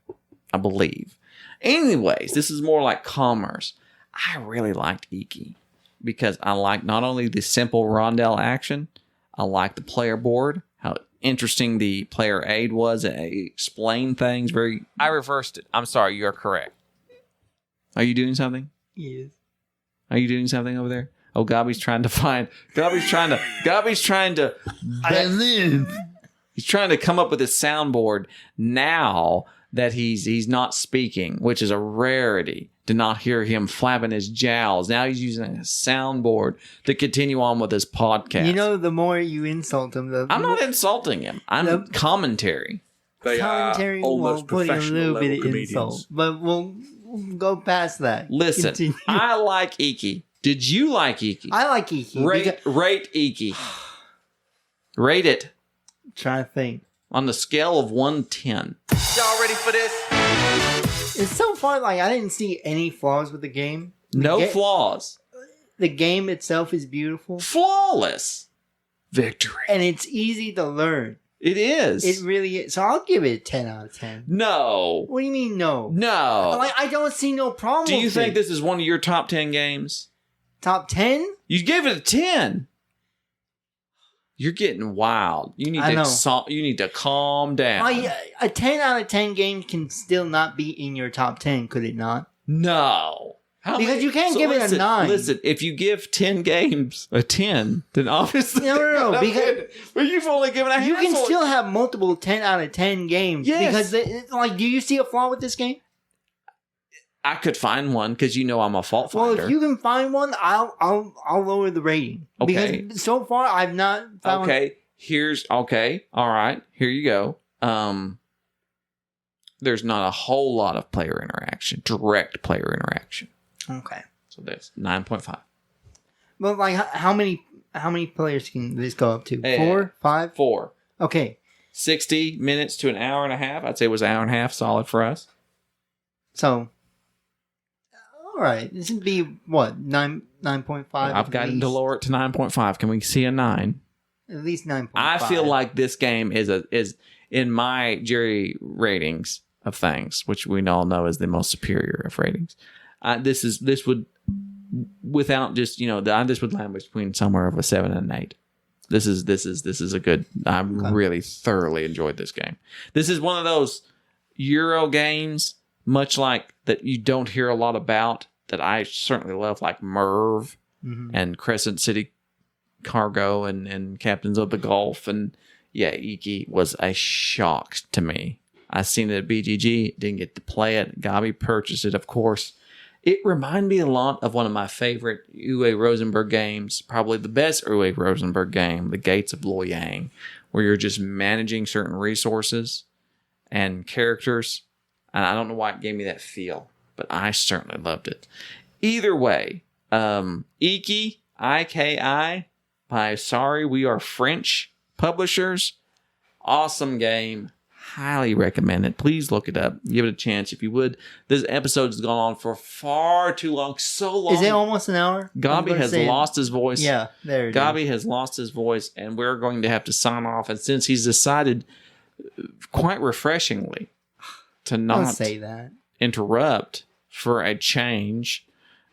I believe. Anyways, this is more like commerce. I really liked IKI because I liked not only the simple rondel action, I liked the player board, how interesting the player aid was. It explained things very. I reversed it. I'm sorry. You're correct. Are you doing something? Yes. Are you doing something over there? Oh, Gaby's trying to. I live. He's trying to come up with his soundboard now that he's not speaking, which is a rarity to not hear him flapping his jowls. Now he's using a soundboard to continue on with his podcast. You know, the more you insult him, I'm not insulting him. I'm commentary. Commentary will put in a little bit of insult, but we'll go past that. Listen, Continue. I like IKI. Did you like IKI? I like IKI. Rate IKI. Rate it. Trying to think. On the scale of 1 to 10. Y'all ready for this? It's so far like I didn't see any flaws with the game. No flaws. The game itself is beautiful. Flawless. Victory. And it's easy to learn. It is. It really is. So I'll give it a 10 out of 10. No. What do you mean no? No. Like, I don't see no problem Do you with think it. this is one of your top 10 games? Top 10? You gave it a 10. You're getting wild. You need you need to calm down. A 10 out of 10 game can still not be in your top 10, could it not? No. Because you can't give it a 9. Listen, if you give 10 games a 10, then obviously... No, because... But you've only given a You handful. can still have multiple 10 out of 10 games. Yes. Because, do you see a flaw with this game? I could find one because you know I'm a fault finder. Well, if you can find one, I'll lower the rating. Okay. Because so far I've not found. Okay. All right. Here you go. There's not a whole lot of player interaction, direct player interaction. Okay. So that's 9.5. But how many players can this go up to? 4, 5, 4. Okay. 60 minutes to an hour and a half. I'd say it was an hour and a half, solid for us. So, all right, this would be what 9.5. I've gotten to lower it to 9.5. Can we see a 9? At least 9.5. I feel like this game is in my Jerry ratings of things, which we all know is the most superior of ratings. This would without just this would land between somewhere of a 7 and an 8. This is a good. I really thoroughly enjoyed this game. This is one of those Euro games, much like that you don't hear a lot about, that I certainly love, like Merv and Crescent City Cargo and Captains of the Gulf. And yeah, IKI was a shock to me. I seen it at BGG, didn't get to play it. Gaby purchased it, of course. It reminded me a lot of one of my favorite Uwe Rosenberg games, probably the best Uwe Rosenberg game, The Gates of Loyang, where you're just managing certain resources and characters. And I don't know why it gave me that feel, but I certainly loved it. Either way, IKI, IKI, by Sorry We Are French publishers. Awesome game. Highly recommend it. Please look it up. Give it a chance if you would. This episode has gone on for far too long. So long. Is it almost an hour? Gaby has lost his voice. Yeah, there it is. Gaby has lost his voice, and we're going to have to sign off. And since he's decided, quite refreshingly, to Don't not say that. interrupt for a change,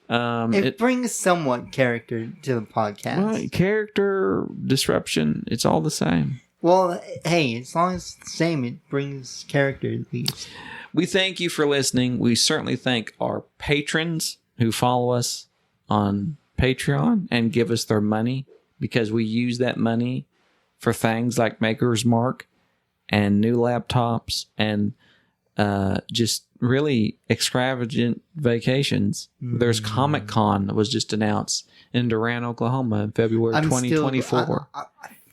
It brings somewhat character to the podcast. well, character disruption. It's all the same. Well, hey, as long as it's the same, it brings character at least. We thank you for listening. We certainly thank our patrons who follow us on Patreon and give us their money, because we use that money for things like Maker's Mark and new laptops and just really extravagant vacations. There's Comic-Con that was just announced in Durant, Oklahoma in February 2024.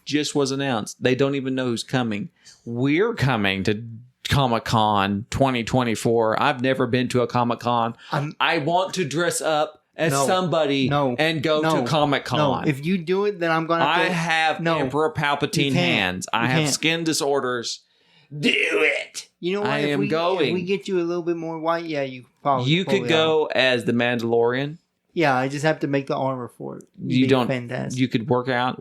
Just was announced. They don't even know who's coming. We're coming to Comic-Con 2024. I've never been to a Comic-Con. I want to dress up as somebody and go to Comic-Con. No, if you do it, then I'm going to I have Emperor Palpatine hands. I have skin disorders Do it. You know what? I if am we, going. If we get you a little bit more white, yeah, you probably. You pull could it go out. as the Mandalorian. Yeah, I just have to make the armor for it. You Be don't. Fantastic. You could work out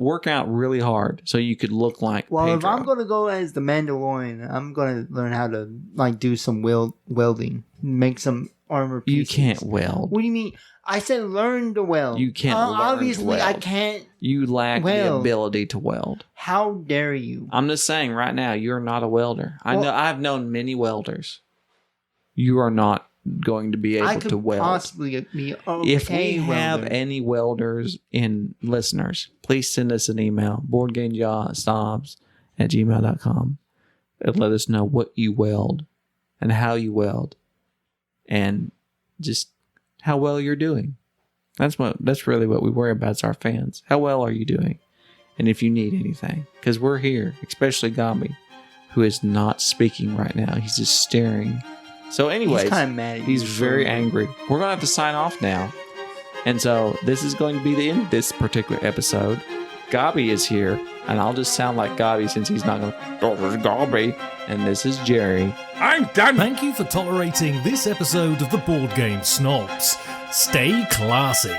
really hard, so you could look like. Well, Pedro. if I'm gonna go as the Mandalorian, I'm gonna learn how to like do some welding, make some armor You pieces. can't weld. What do you mean? I said learn to weld. You can't learn to Obviously, I weld. can't. You lack the Weld. ability to weld. How dare you? I'm just saying right now, you're not a welder. Well- I've known many welders. You are not going to be I able could to weld. possibly be okay. If we have welder. any welders in listeners, please send us an email, boardgamesnobs@gmail.com, and let us know what you weld and how you weld and just how well you're doing. That's really what we worry about as our fans. How well are you doing? And if you need anything, because we're here, especially Gaby, who is not speaking right now. He's just staring. So anyways, he's kind of mad at he's you. very angry. We're going to have to sign off now. And so this is going to be the end of this particular episode. Gaby is here, and I'll just sound like Gaby since he's not going to. Oh, this is Gaby, and this is Jerry. I'm done. Thank you for tolerating this episode of the Board Game Snobs. Stay classy.